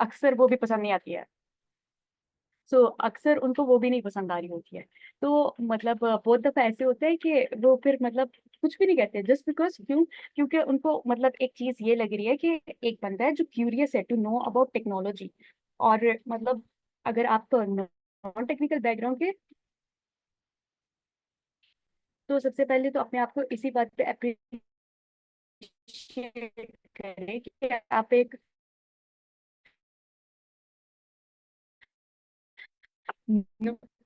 अक्सर वो भी पसंद नहीं आती है। सो अक्सर उनको वो भी नहीं पसंद आ रही होती है। तो मतलब बहुत दफा ऐसे होता है कि वो फिर मतलब कुछ भी नहीं कहते, जस्ट बिकॉज क्यों, क्योंकि उनको मतलब एक चीज ये लग रही है कि एक बंदा है जो क्यूरियस है टू नो अबाउट टेक्नोलॉजी। और मतलब अगर आप नॉन टेक्निकल बैकग्राउंड के, तो सबसे पहले तो अपने आप को इसी बात पे अप्रिशिएट करें कि आप एक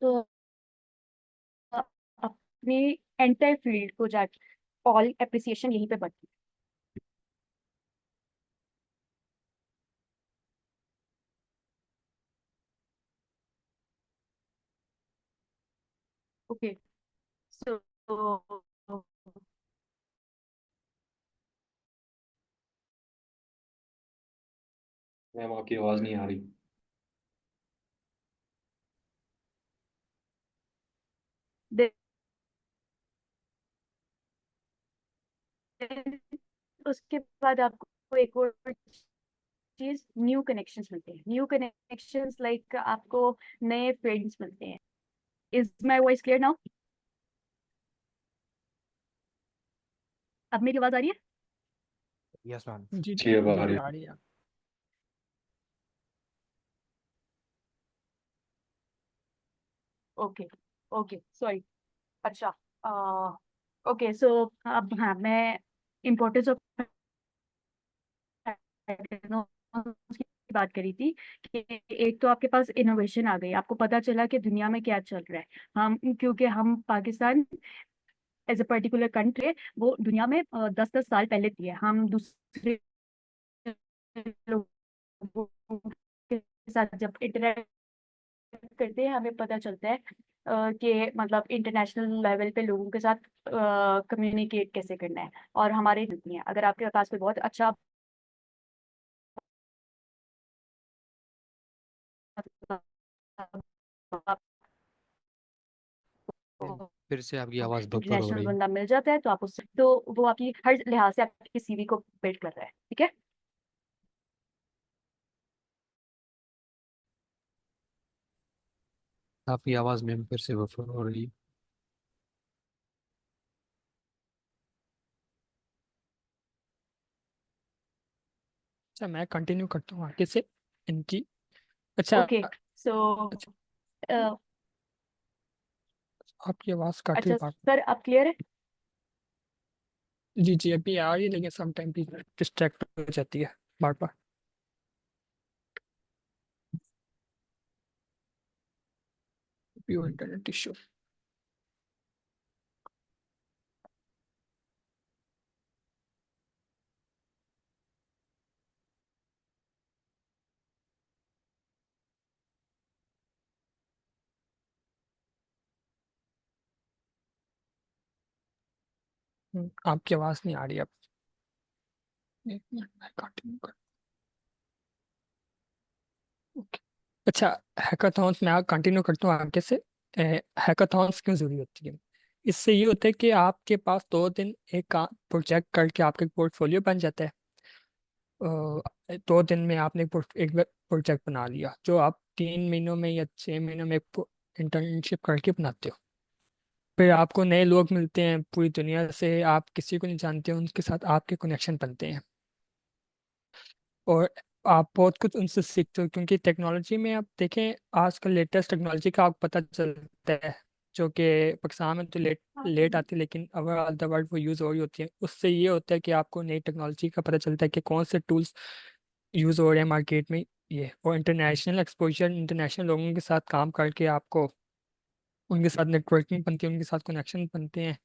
तो अपनी एंटायर फील्ड को जाके ऑल एप्रिसिएशन यहीं पे बढ़ती है। ओके। सो मैम आपकी आवाज़ नहीं आ रही। उसके बाद आपको एक और चीज, न्यू कनेक्शंस मिलते हैं। न्यू कनेक्शंस लाइक आपको नए फ्रेंड्स मिलते हैं। Is my voice clear now? अब मेरी आवाज आ रही है? Yes ma'am. जी जी अब आ जी रही आ रही है। ओके। Okay sorry. अच्छा। ओके सो अब हाँ, मैं इम्पोर्टेंस ऑफ की बात करी थी कि एक तो आपके पास इनोवेशन आ गई, आपको पता चला कि दुनिया में क्या चल रहा है। हम क्योंकि हम Pakistan as a particular country, वो दुनिया में 10-10 साल पहले थी है। हम दूसरे लोगों के साथ जब इंटरेक्ट करते हैं, हमें पता चलता है कि मतलब इंटरनेशनल लेवल पे लोगों के साथ कम्युनिकेट कैसे करना है। और हमारे नहीं है, अगर आपके पास कोई बहुत अच्छा फिर से आपकी आवाज़ बफर हो इंटरनेशनल रही है। बंदा मिल जाता है, तो आप उससे, तो वो आपकी हर लिहाज से आपकी सीवी को बिल्ड कर रहा है। ठीक है। आपकी आवाज़ में फिर से बफर हो रही है। अच्छा मैं कंटिन्यू करता हूँ आगे से इनकी। अच्छा ओके। सो अच्छा आपकी आवाज़ काट रही अच्छा बार। सर, आप क्लियर है? जी जी अभी आ रही है, लेकिन सम टाइम भी डिस्ट्रैक्ट हो जाती है बार बार। Pure internet issue. आपकी आवाज़ नहीं आ रही अब। एक मिनट मैं कंटिन्यू कर। ओके। अच्छा हैकाथॉन्स मैं कंटिन्यू करता हूँ आगे से। हैकाथॉन्स क्यों जरूरी होती है? इससे ये होता है कि आपके पास 2 दिन एक प्रोजेक्ट करके आपका पोर्टफोलियो बन जाता है। 2 दिन में आपने एक प्रोजेक्ट बना लिया, जो आप 3 महीनों में या 6 महीनों में इंटर्नशिप करके बनाते हो। फिर आपको नए लोग मिलते हैं पूरी दुनिया से, आप किसी को नहीं जानते हो, उनके साथ आपके कनेक्शन बनते हैं और आप बहुत कुछ उनसे सीखते हो। क्योंकि टेक्नोलॉजी में आप देखें, आजकल लेटेस्ट टेक्नोलॉजी का आपको पता चलता है, जो कि पाकिस्तान में तो लेट लेट आती है, लेकिन ओवरऑल द वर्ल्ड वो यूज़ हो रही होती है। उससे ये होता है कि आपको नई टेक्नोलॉजी का पता चलता है कि कौन से टूल्स यूज़ हो रहे हैं मार्केट में। ये और इंटरनेशनल एक्सपोजर, इंटरनेशनल लोगों के साथ काम करके आपको उनके साथ नेटवर्किंग बनती है, उनके साथ कनेक्शन बनते हैं।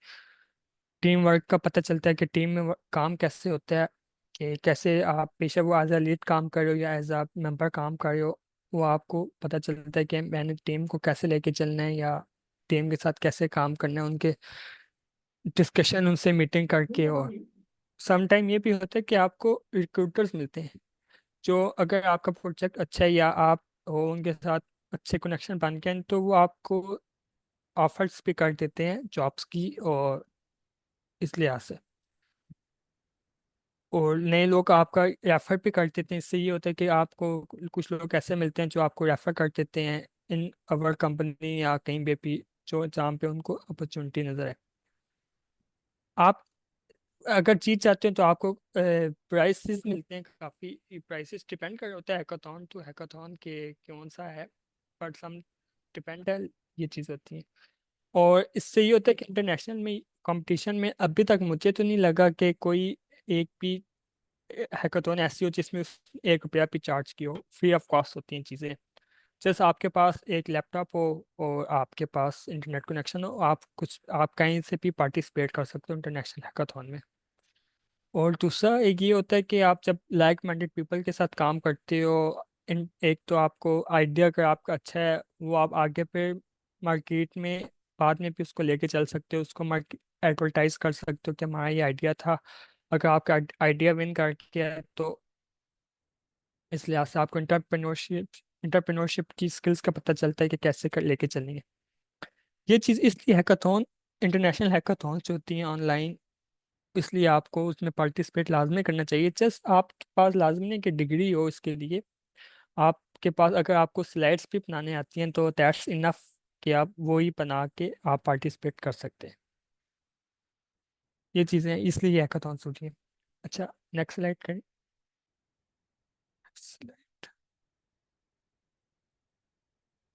टीम वर्क का पता चलता है कि टीम में काम कैसे होता है, कि कैसे आप पेशा वो एज अ लीड काम कर रहे हो या एज अ मेंबर काम कर रहे हो। वो आपको पता चलता है कि मैंने टीम को कैसे लेके चलना है या टीम के साथ कैसे काम करना है, उनके डिस्कशन, उनसे मीटिंग करके। और सम टाइम ये भी होता है कि आपको रिक्रूटर्स मिलते हैं, जो अगर आपका प्रोजेक्ट अच्छा है या आप हो उनके साथ अच्छे कनेक्शन बन गए हैं, तो वो आपको ऑफर्स भी कर देते हैं जॉब्स की। और इस लिहाज से और नए लोग आपका रेफ़र भी कर देते हैं। इससे ये होता है कि आपको कुछ लोग ऐसे मिलते हैं जो आपको रेफ़र कर देते हैं इन अवर कंपनी या कहीं पे भी, जो जहाँ पे उनको अपॉर्चुनिटी नज़र है। आप अगर जीत जाते हैं तो आपको प्राइसेस मिलते हैं काफ़ी। प्राइसेस डिपेंड कर होता है हैकाथॉन टू हैकाथॉन के कौन सा है, बट सम डिपेंड है, ये चीज़ होती है। और इससे ये होता है कि इंटरनेशनल में कंपटीशन में अभी तक मुझे तो नहीं लगा कि कोई एक भी हैकाथॉन ऐसी हो जिसमें 1 रुपया भी चार्ज की हो। फ्री ऑफ कॉस्ट होती हैं चीज़ें। जैसे आपके पास एक लैपटॉप हो और आपके पास इंटरनेट कनेक्शन हो, आप कहीं से भी पार्टिसिपेट कर सकते हो इंटरनेशनल हैकाथॉन में। और दूसरा एक ये होता है कि आप जब लाइक माइंडेड पीपल के साथ काम करते हो, एक तो आपको आइडिया अगर आपका अच्छा है, वो आप आगे पे मार्केट में बाद में भी उसको लेके चल सकते हो, उसको मार्केट एडवर्टाइज कर सकते हो कि हमारा ये आइडिया था। अगर आपका आइडिया विन कर गया है तो इस लिहाज से आपको इंटरप्रेन्योरशिप की स्किल्स का पता चलता है कि कैसे कर लेके चलेंगे ये चीज़। इसलिए हैकाथॉन, इंटरनेशनल हैकाथॉन्स होती हैं ऑनलाइन, इसलिए आपको उसमें पार्टिसिपेट लाजमी करना चाहिए। जस्ट आपके पास लाजमी नहीं कि डिग्री हो इसके लिए, आपके पास अगर आपको स्लाइड्स भी बनाने आती हैं तो दैट्स इनफ कि आप वो ही बना के आप पार्टिसिपेट कर सकते हैं। ये चीज़ें इसलिए हैकाथॉन्स होती हैं। अच्छा, नेक्स्ट स्लाइड करें। Slide।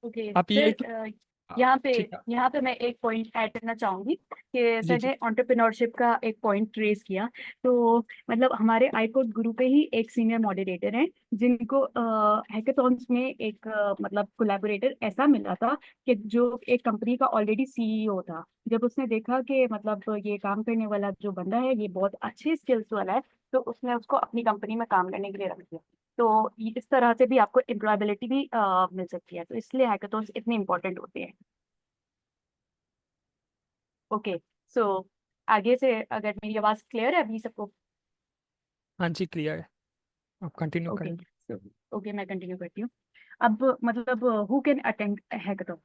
ओके आप ये सर, यहाँ पे ठीक है। यहाँ पे मैं एक पॉइंट ऐड करना चाहूंगी कि जी सर जी। ने एंटरप्रेन्योरशिप का एक पॉइंट रेज किया। तो मतलब हमारे आईकोड गुरु पे ही एक सीनियर मॉडरेटर हैं जिनको हैकाथॉन्स में एक मतलब कोलैबोरेटर ऐसा मिला था कि जो एक कंपनी का ऑलरेडी सीईओ था। जब उसने देखा कि मतलब ये काम करने वाला जो बंदा है ये बहुत अच्छे स्किल्स वाला है, तो उसने उसको अपनी कंपनी में काम करने के लिए रख दिया। तो इस तरह से भी आपको एम्प्लॉयबिलिटी भी मिल सकती है, तो इसलिए हैकाथॉन्स इतने इंपॉर्टेंट होते हैं। ओके, सो आगे से अगर मेरी आवाज क्लियर है अभी सबको? हाँ जी, क्लियर है, आप कंटिन्यू ओके, करें। सो ओके मैं कंटिन्यू करती हूँ। अब मतलब who can attend hackathon?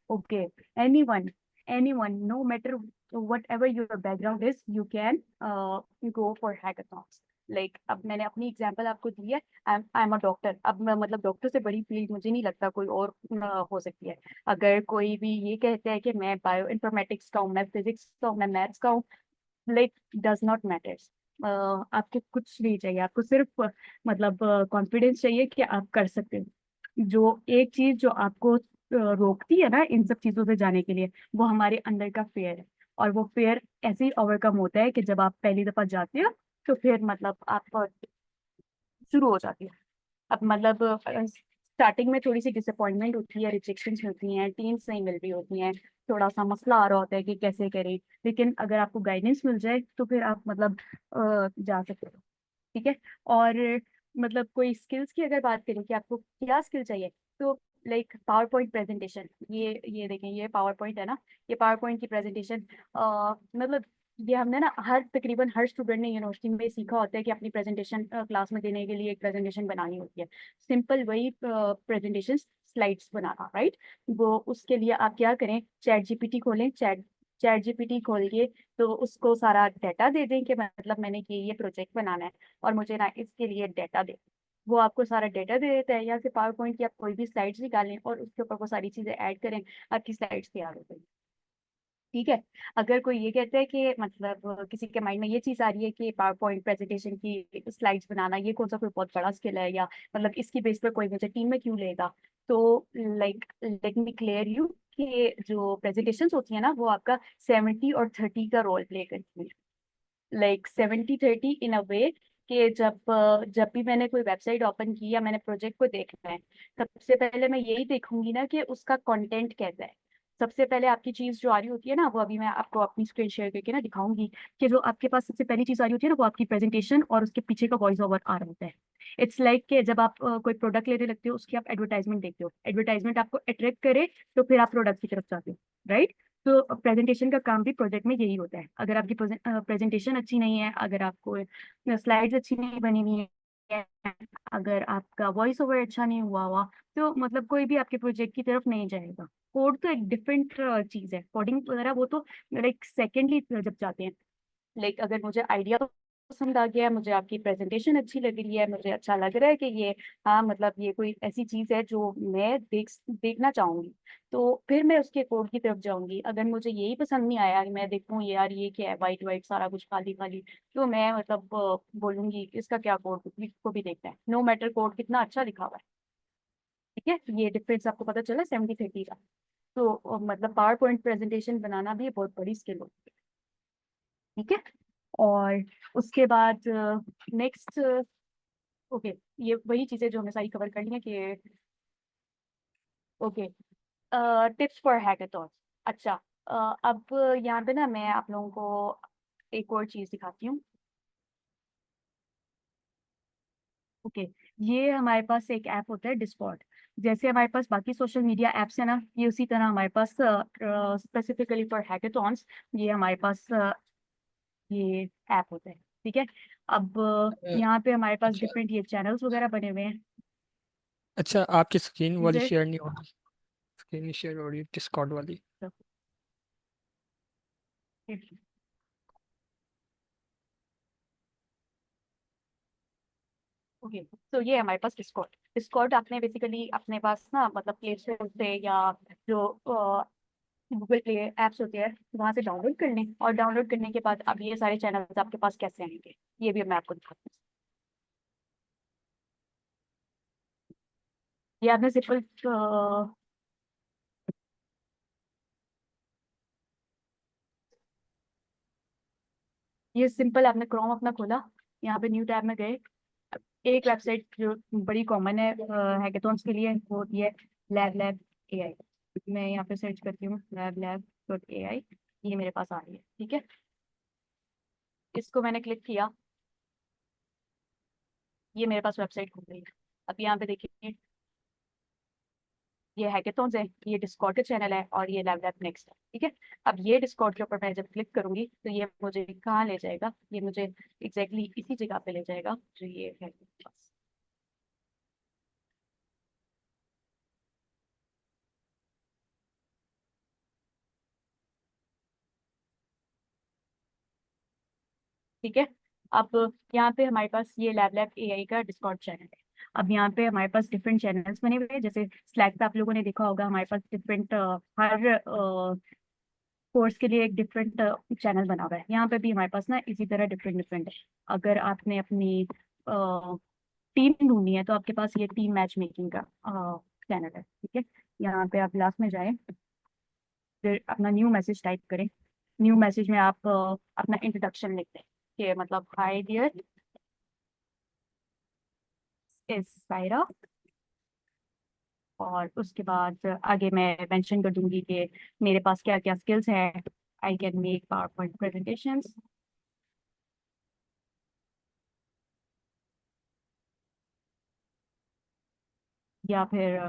Okay, anyone, anyone, no matter whatever your background is, you can go for hackathons. Like अब मैंने अपनी एग्जांपल आपको दी है। I am a doctor. अब मैं मतलब डॉक्टर से बड़ी फील्ड मुझे नहीं लगता कोई और हो सकती है। अगर कोई भी ये कहता है कि मैं बायो इन्फॉर्मेटिक्स का हूँ, मैं फिजिक्स का हूँ, मैं मैथ्स का हूँ, लाइक डज नॉट मैटर्स। आपको कुछ नहीं चाहिए, आपको सिर्फ मतलब कॉन्फिडेंस चाहिए कि आप कर सकते हो। जो एक चीज जो आपको रोकती है ना इन सब चीजों से जाने के लिए, वो हमारे अंदर का फेयर है। और वो फेयर ऐसे ही ओवरकम होता है कि जब आप पहली दफा जाते हो तो फिर मतलब आप शुरू हो जाती है। अब मतलब स्टार्टिंग में थोड़ी सी डिसअपॉइंटमेंट होती है, रिजेक्शंस होती हैं, टीम्स नहीं मिल रही होती हैं, थोड़ा सा मसला आ रहा होता है कि कैसे करें। लेकिन अगर आपको गाइडेंस मिल जाए तो फिर आप मतलब जा सकते हो। ठीक है। और मतलब कोई स्किल्स की अगर बात करें कि आपको क्या स्किल चाहिए, तो लाइक पावर पॉइंट प्रेजेंटेशन, ये देखें, ये पावर पॉइंट है ना, ये पावर पॉइंट की प्रेजेंटेशन मतलब ये हमने ना तकरीबन हर स्टूडेंट ने यूनिवर्सिटी में सीखा होता है कि अपनी प्रेजेंटेशन क्लास में देने के लिए एक प्रेजेंटेशन बनानी होती है। सिंपल वही प्रेजेंटेशन, स्लाइड्स बनाना, राइट। वो उसके लिए आप क्या करें, चैट जीपीटी खोलें, चैट जीपीटी खोल के तो उसको सारा डाटा दे दें कि मतलब मैंने ये प्रोजेक्ट बनाना है और मुझे ना इसके लिए डाटा दे। वो आपको सारा डाटा दे देता है। या फिर पावर पॉइंट की आप कोई भी स्लाइड्स निकालें और उसके ऊपर वो सारी चीजें ऐड करें, आपकी स्लाइड्स तैयार हो गई। ठीक है। अगर कोई ये कहता है कि मतलब किसी के माइंड में ये चीज आ रही है कि पावर पॉइंट प्रेजेंटेशन की स्लाइड्स बनाना ये कौन सा कोई बहुत बड़ा स्किल है, या मतलब इसकी बेस पर कोई मुझे टीम में क्यों लेगा, तो like let me clear you कि जो प्रेजेंटेशंस होती है ना वो आपका 70 और 30 का रोल प्ले करती है। लाइक 70-30 इन अ वे कि जब भी मैंने कोई वेबसाइट ओपन की या मैंने प्रोजेक्ट को देखना है, सबसे पहले मैं यही देखूंगी ना कि उसका कंटेंट कैसा है। सबसे पहले आपकी चीज जो आ रही होती है ना, वो अभी मैं आपको अपनी स्क्रीन शेयर करके ना दिखाऊंगी कि जो आपके पास सबसे पहली चीज आ रही होती है ना, वो आपकी प्रेजेंटेशन और उसके पीछे का वॉइस ओवर आ रहा होता है। इट्स लाइक कि जब आप कोई प्रोडक्ट लेने लगते हो, उसकी आप एडवर्टाइजमेंट देखते हो, एडवर्टाइजमेंट आपको अट्रैक्ट करे तो फिर आप प्रोडक्ट की तरफ जाते हो, राइट। तो प्रेजेंटेशन का काम भी प्रोजेक्ट में यही होता है। अगर आपकी प्रेजेंटेशन अच्छी नहीं है, अगर आपको स्लाइड्स अच्छी नहीं बनी हुई है, अगर आपका वॉइस ओवर अच्छा नहीं हुआ हुआ, तो मतलब कोई भी आपके प्रोजेक्ट की तरफ नहीं जाएगा। कोड तो एक डिफरेंट चीज है, कोडिंग वगैरह वो तो लाइक सेकेंडली जब जाते हैं। लाइक अगर मुझे आइडिया पसंद आ गया, मुझे आपकी प्रेजेंटेशन अच्छी लग रही है, मुझे अच्छा लग रहा है कि ये हाँ मतलब ये कोई ऐसी चीज़ है जो मैं देखना चाहूंगी, तो फिर मैं उसके कोड की तरफ जाऊंगी। अगर मुझे यही पसंद नहीं आया, मैं देखूँ यार ये क्या है, वाइट वाइट सारा कुछ खाली खाली, तो मैं मतलब बोलूंगी इसका क्या कोड को भी देखना है, नो मैटर कोड कितना अच्छा लिखा हुआ है। ठीक है, ये डिफरेंस आपको पता चला 70-30 का। तो मतलब पावर पॉइंट प्रेजेंटेशन बनाना भी बहुत बड़ी स्किल होती है। ठीक है, और उसके बाद नेक्स्ट, ओके, ये वही चीजें जो हमने सारी कवर कर ली हैं कि ओके, टिप्स फॉर हैकाथॉन। अच्छा, अब यहाँ पे ना मैं आप लोगों को एक और चीज दिखाती हूँ। ओके, ये हमारे पास एक ऐप होता है डिस्कॉर्ड। जैसे हमारे पास बाकी सोशल मीडिया ऐप्स है ना, ये उसी तरह हमारे पास स्पेसिफिकली फॉर हैकाथॉन्स ये हमारे पास ये ऐप होता है। ठीक है, अब यहाँ पे हमारे पास अच्छा डिफरेंट ये चैनल्स वगैरह बने हुए हैं। अच्छा, आपकी स्क्रीन वाली जैसे शेयर नहीं हो रही, स्क्रीन नहीं शेयर हो रही डिस्कॉर्ड वाली। ओके, तो ये हमारे पास डिस्कॉर्ड। डिस्कॉर्ड आपने बेसिकली अपने पास ना मतलब प्ले स्टोर से या जो गूगल प्ले ऐप्स होते हैं वहां से डाउनलोड कर लें, और डाउनलोड करने के बाद अब ये सारे चैनल्स आपके पास कैसे आएंगे ये भी मैं आपको दिखाती हूँ। ये आपने सिंपल ये सिंपल आपने क्रोम अपना खोला, यहाँ पे न्यू टैब में गए। एक वेबसाइट जो बड़ी कॉमन है हैकेथॉन्स के लिए वो होती है लैब लैब AI। मैं यहाँ पे सर्च करती हूँ लैब लैब डॉट AI, ये मेरे पास आ रही है। ठीक है, इसको मैंने क्लिक किया, ये मेरे पास वेबसाइट खुल गई है। अब यहाँ पे देखिए ये हैकेथॉन्स है, ये डिस्कॉर्ड का चैनल है, और ये लैब लैब नेक्स्ट है। ठीक है, अब ये डिस्कॉर्ड के ऊपर मैं जब क्लिक करूंगी तो ये मुझे कहाँ ले जाएगा, ये मुझे एग्जैक्टली इसी जगह पे ले जाएगा जो ये है मेरे पास। ठीक है, अब यहाँ पे हमारे पास ये लैब लैब AI का डिस्कॉर्ड चैनल है। अब यहाँ पे हमारे पास डिफरेंट चैनल्स बने हुए हैं, जैसे स्लैक पे आप लोगों ने देखा होगा हमारे पास डिफरेंट हर कोर्स के लिए एक डिफरेंट चैनल बना हुआ है। यहाँ पे भी हमारे पास ना इसी तरह डिफरेंट डिफरेंट है। अगर आपने अपनी टीम ढूंढनी है तो आपके पास ये टीम मैच मेकिंग का चैनल है। ठीक है, यहाँ पे आप लास्ट में जाएं, फिर अपना न्यू मैसेज टाइप करें। न्यू मैसेज में आप अपना इंट्रोडक्शन लिख दें कि मतलब हाय डियर इज सायरा, और उसके बाद आगे मैं मेंशन कर दूंगी कि मेरे पास क्या क्या स्किल्स हैं, I can make power point presentations, या फिर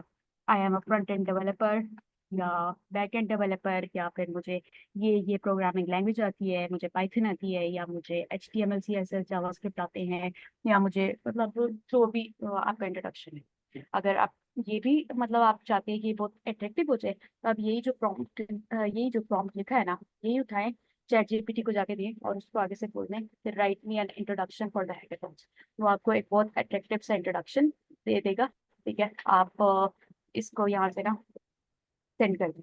आई am a front end developer या बैक एंड डेवलपर, या फिर मुझे ये प्रोग्रामिंग लैंग्वेज आती है, मुझे पाइथन आती है, या मुझे HTML CSS जावास्क्रिप्ट आते हैं, या मुझे मतलब जो भी आपका इंट्रोडक्शन है। अगर आप ये भी मतलब आप चाहते हैं कि ये बहुत अट्रैक्टिव हो जाए, तो आप यही जो प्रॉम्प्ट लिखा है ना, यही उठाएं, चैट GPT को जाके दें और उसको आगे से बोल दें फिर right me an introduction for the hackathons, वो आपको एक बहुत अट्रैक्टिव सा इंट्रोडक्शन दे देगा। ठीक है, आप इसको यहाँ से ना सेंड कर दें।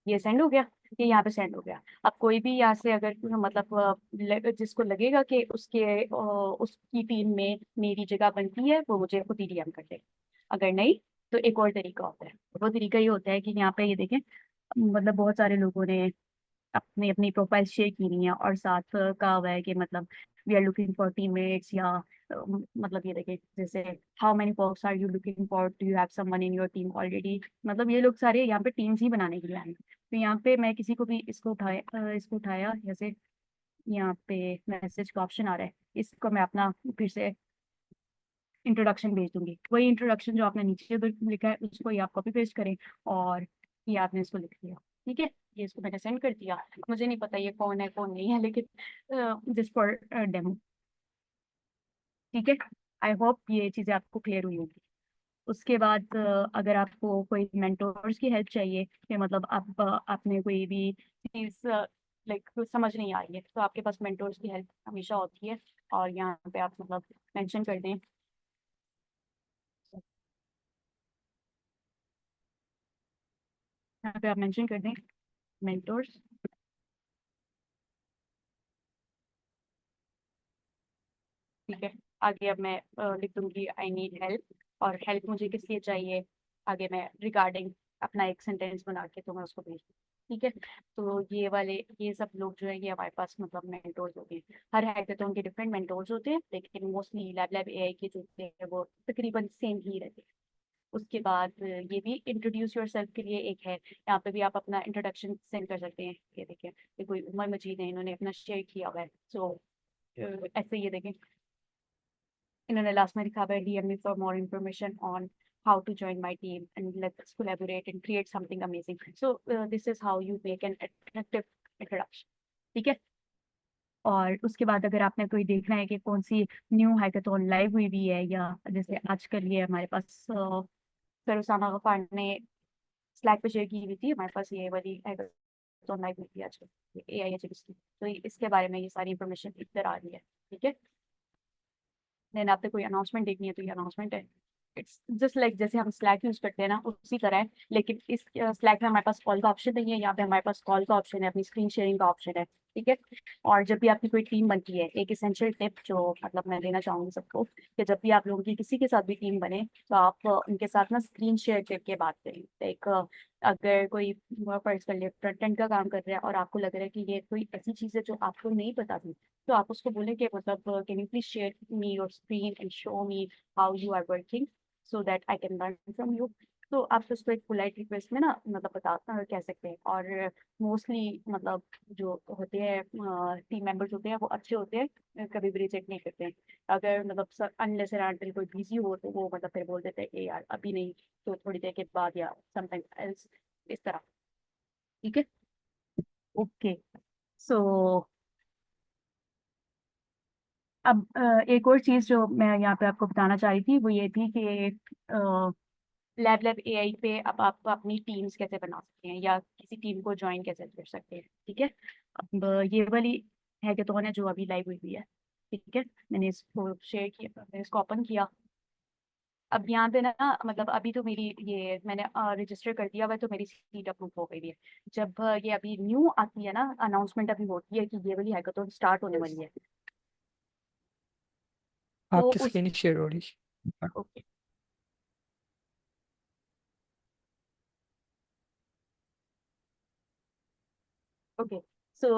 ये सेंड हो गया, ये यहाँ पे सेंड हो गया। अब कोई भी यहाँ से अगर मतलब जिसको लगेगा कि उसकी टीम में मेरी जगह बनती है वो मुझे खुद ही DM कर दे। अगर नहीं तो एक और तरीका होता है, वो तरीका ये होता है कि यहाँ पे ये देखें, मतलब बहुत सारे लोगों ने अपनी अपनी प्रोफाइल शेयर की हुई है और साथ कहा हुआ है कि मतलब we are looking for teammates, या मतलब ये देखिए जैसे how many works are you looking for, do you have someone in your team already, मतलब ये लोग सारे यहाँ पे टीम्स ही बनाने के लिए आए हैं। तो यहाँ पे मैं किसी को भी इसको उठाया जैसे यहाँ पे मैसेज का ऑप्शन आ रहा है, इसको मैं अपना फिर से इंट्रोडक्शन भेज दूंगी। वही इंट्रोडक्शन जो आपने नीचे उधर लिखा है उसको ही आप कॉपी पेस्ट करें, और ये आपने इसको लिख दिया। ठीक है, ये इसको मैंने सेंड कर दिया। मुझे नहीं पता ये कौन है कौन नहीं है, लेकिन जस्ट फॉर डेमो। ठीक है, आई होप ये चीज़ें आपको क्लियर हुई होंगी। उसके बाद अगर आपको कोई मेंटोर्स की हेल्प चाहिए कि मतलब आप आपने कोई भी चीज़ लाइक समझ नहीं आ रही है, तो आपके पास मेंटोर्स की हेल्प हमेशा होती है। और यहाँ पे आप मतलब मेंशन कर दें, यहाँ पे आप मेंशन कर दें मेंटोर्स। ठीक है, आगे अब मैं लिख दूंगी आई नीड हेल्प, और हेल्प मुझे किस लिए चाहिए, आगे मैं रिगार्डिंग अपना एक सेंटेंस बना के तो मैं उसको भेज दूँ। ठीक है, तो ये वाले ये सब लोग जो है ये हमारे पास मतलब मेंटोर्स होते हैं। हर हैकेथॉन के डिफरेंट मेंटोर्स होते हैं, लेकिन मोस्टली लैब लैब एआई के जो होते हैं वो तकरीबन सेम ही रहते हैं। उसके बाद ये भी इंट्रोड्यूस योरसेल्फ के लिए एक है, यहाँ पे भी आप अपना इंट्रोडक्शन सेंड कर सकते हैं। ये देखें, ये कोई उमर मजीद है, इन्होंने अपना शेयर किया हुआ है। सो ऐसे ये देखें, इन्होंने लास्ट में लिखा हुआ है DM me for more information on how to join my team and let's collaborate and create something amazing. So this is how you make an attractive introduction. ठीक है, और उसके बाद अगर आपने कोई देखना है कि कौन सी न्यू हैकेथॉन लाइव हुई भी है, या जैसे आजकल ये हमारे पास सर उसामा गफार ने स्लैक पे शेयर की हुई थी, हमारे पास ये वाली हैकेथॉन लाइव हुई थी आजकल AI एजेंट्स की, तो इसके बारे में ये सारी इंफॉर्मेशन इधर आ रही है। ठीक है, देन आपने कोई अनाउंसमेंट देखनी है तो ये अनाउंसमेंट है। इट्स जस्ट लाइक जैसे हम स्लैक यूज करते हैं ना, उसी तरह है, लेकिन इस स्लैक में हमारे पास कॉल का ऑप्शन नहीं है, यहाँ पे हमारे पास कॉल का ऑप्शन है, अपनी स्क्रीन शेयरिंग का ऑप्शन है। ठीक है, और जब भी आपकी कोई टीम बनती है, एक इसेंशियल टिप जो मतलब मैं देना चाहूंगी सबको, कि जब भी आप लोगों की किसी के साथ भी टीम बने तो आप उनके साथ ना स्क्रीन शेयर करके बात करें। एक अगर कोई फर्ज कर ले फ्रंट एंड का काम कर रहा है और आपको लग रहा है कि ये कोई ऐसी चीज़ है जो आपको नहीं पता थी, तो आप उसको बोलें कि मतलब can you please share me your screen and show me how you are working so that I can learn from you. तो आप उसको एक पोलाइट रिक्वेस्ट में ना मतलब कह सकते हैं। और मोस्टली मतलब जो होते हैं टीम मेंबर्स होते हैं वो अच्छे होते हैं, कभी भी रिजेक्ट नहीं करते हैं। अगर मतलब अनलेस एंड अनटिल कोई बिजी हो तो वो मतलब फिर बोल देते हैं कि यार अभी नहीं, तो थोड़ी देर के बाद या समटाइम एल्स, इस तरह। ठीक है, ओके। सो अब एक और चीज़ जो मैं यहाँ पे आपको बताना चाह रही थी वो ये थी कि लैब लैब AI पे अब आप अपनी टीम्स कैसे बना सकते हैं या किसी टीम को ज्वाइन कैसे कर सकते हैं। ठीक है, अब ये वाली हैकेथॉन है जो अभी लाइव हुई हुई है। ठीक है, मैंने इसको शेयर किया, मैंने इसको ओपन किया। अब यहाँ पे ना मतलब अभी तो मेरी ये मैंने रजिस्टर कर दिया हुआ है, तो मेरी सीट अप्रूव हो गई है। जब ये अभी न्यू आती है ना, अनाउंसमेंट अभी होती है कि ये वाली हैकेथॉन स्टार्ट होने वाली है, तो आपकी उस स्क्रीन शेयर हो रही है। Okay okay. सो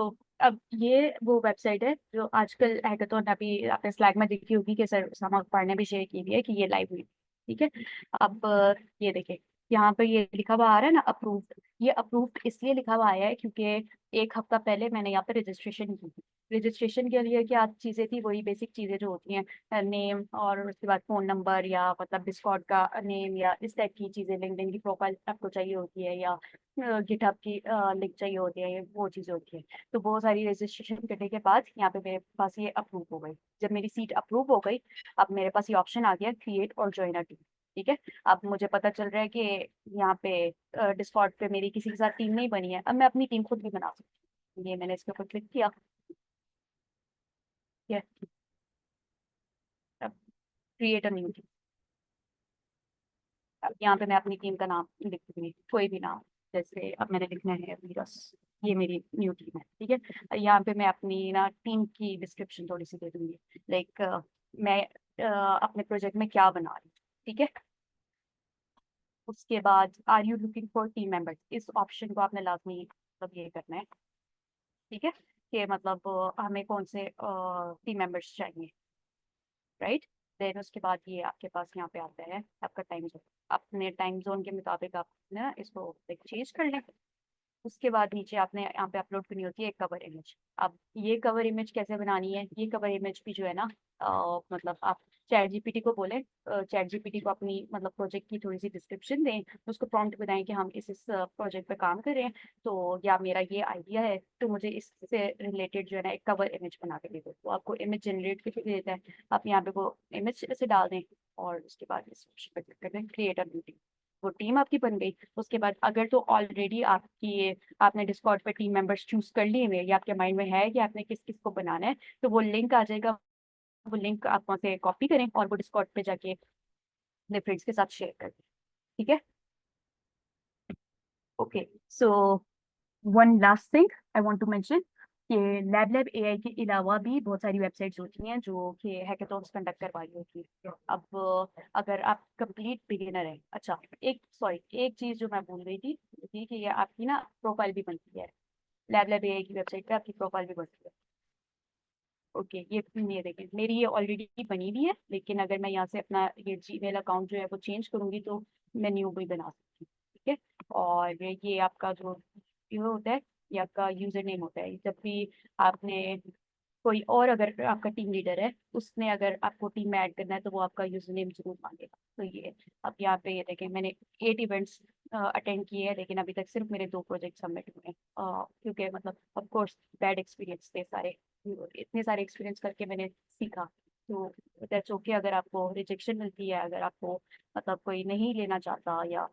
अब ये वो वेबसाइट है जो आजकल हैकाथॉन अभी आपने स्लैक में देखी होगी कि सर उसामा अखबार ने भी शेयर की हुई है कि ये लाइव हुई। ठीक है, अब ये देखिए, यहाँ पे ये लिखा हुआ आ रहा है ना अप्रूव्ड। ये अप्रूव्ड इसलिए लिखा हुआ आया है क्योंकि एक हफ्ता पहले मैंने यहाँ पे रजिस्ट्रेशन की थी। रजिस्ट्रेशन के लिए क्या चीज़ें थी, वही बेसिक चीज़ें जो होती हैं, नेम और उसके बाद फ़ोन नंबर या मतलब डिस्कॉर्ड का नेम या इस टाइप की चीज़ें, लिंक्डइन की प्रोफाइल आपको चाहिए होती है या गिटहब की लिंक चाहिए होती है, ये वो चीज़ें होती है। तो बहुत सारी रजिस्ट्रेशन करने के बाद यहाँ पे मेरे पास ये अप्रूव हो गई। जब मेरी सीट अप्रूव हो गई, अब मेरे पास ये ऑप्शन आ गया क्रिएट और ज्वाइन अ टीम। ठीक है, अब मुझे पता चल रहा है कि यहाँ पे डिस्कॉर्ड पे मेरी किसी के साथ टीम नहीं बनी है, अब मैं अपनी टीम खुद भी बना सकती हूँ। ये मैंने इसके ऊपर क्लिक किया। ठीक है, अब क्रिएट अ न्यू टीम। अब यहाँ पे मैं अपनी टीम का नाम लिख दूंगी, कोई भी नाम, जैसे अब मैंने लिखना है वीरस, ये मेरी न्यू टीम है। ठीक है, यहाँ पे मैं अपनी ना टीम की डिस्क्रिप्शन थोड़ी सी दे दूंगी, लाइक मैं अपने प्रोजेक्ट में क्या बना रही हूँ। ठीक है, उसके बाद are you looking for team members, इस ऑप्शन को आपने लाजमी मतलब ये करना है। ठीक है, कि मतलब हमें कौन से टीम मेंबर्स चाहिए, राइट। देन उसके बाद ये आपके पास यहाँ पे आता है आपका टाइम जोन, अपने टाइम जोन के मुताबिक आप ना इसको चेंज कर लें। उसके बाद नीचे आपने यहाँ पे अपलोड करनी होती है एक कवर इमेज। अब ये कवर इमेज कैसे बनानी है, ये कवर इमेज भी जो है ना मतलब आप चैट जीपीटी को बोले, चैट जीपीटी को अपनी मतलब प्रोजेक्ट की थोड़ी सी डिस्क्रिप्शन दें, उसको प्रॉम्प्ट बनाएं कि हम इस प्रोजेक्ट पे काम कर रहे हैं, तो या मेरा ये आइडिया है, तो मुझे इससे रिलेटेड जो है ना एक कवर इमेज बना के दे दो। तो आपको इमेज जनरेट करके दे देता है, आप यहाँ पे वो इमेज से डाल दें और उसके बाद इस ऑप्शन पे क्लिक कर दें क्रिएट अ न्यू टीम। वो टीम आपकी बन गई। उसके बाद अगर तो ऑलरेडी आपने डिस्कॉर्ड पे टीम मेंबर्स चूज कर लिए हुए या आपके माइंड में है कि आपने किस किस को बनाना है, तो वो लिंक आ जाएगा। वो लिंक आप वहाँ से कॉपी करें और वो डिस्कॉर्ड पे जाके अपने फ्रेंड्स के साथ शेयर कर दें। ठीक है, okay. So one last thing I want to mention कि लैब एआई के अलावा भी बहुत सारी वेबसाइट्स होती हैं जो कि हैकेथॉन्स कंडक्ट करवा रही होती है। अब अगर आप कंप्लीट बिगिनर है, अच्छा एक चीज़ जो मैं बोल रही थी कि ये आपकी ना प्रोफाइल भी बनती है। लैब एआई की वेबसाइट पे आपकी प्रोफाइल भी बनती है। ओके, ये देखें, मेरी ये ऑलरेडी बनी हुई है, लेकिन अगर मैं यहाँ से अपना ये जीमेल अकाउंट जो है वो चेंज करूँगी तो मैं न्यू भी बना सकती हूँ। ठीक है, और ये आपका जो ये होता है, ये आपका यूजर नेम होता है। जब भी आपने कोई और, अगर आपका टीम लीडर है, उसने अगर आपको टीम में ऐड करना है तो वो आपका यूजर नेम जरूर मांगेगा। तो ये अब यहाँ पे ये देखें, मैंने 8 इवेंट्स अटेंड किए हैं, लेकिन अभी तक सिर्फ मेरे 2 प्रोजेक्ट सबमिट हुए हैं, क्योंकि मतलब ऑफ कोर्स बैड एक्सपीरियंस थे सारे। इतने सारे एक्सपीरियंस करके मैंने सीखा। तो दैट्स ओके अगर आपको रिजेक्शन मिलती है, अगर आपको मतलब कोई नहीं लेना चाहता, या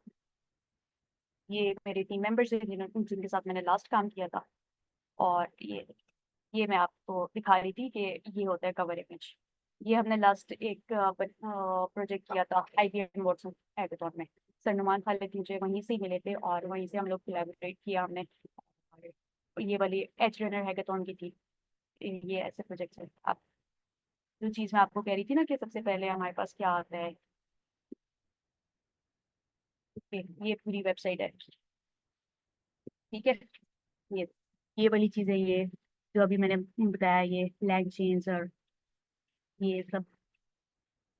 ये मेरे टीम मेंबर्स हैं जिनके साथ मैंने लास्ट काम किया था। और ये मैं आपको दिखा रही थी कि ये होता है कवर इमेज। ये हमने लास्ट एक प्रोजेक्ट किया था IBM वाटसन हैकाथॉन में। सर नुमान खालिद मुझे वहीं से ही मिले थे और वहीं से हम लोग कोलैबोरेट किया हमने। और ये वाली एज रनर हैकाथॉन की थी। ये ऐसे प्रोजेक्ट्स है। आप जो चीज़ मैं आपको कह रही थी ना कि सबसे पहले हमारे पास क्या आता है, ये पूरी वेबसाइट है। ठीक है, ये ये वाली चीज़ है, ये जो अभी मैंने बताया, ये लैंग चेन्स और ये सब।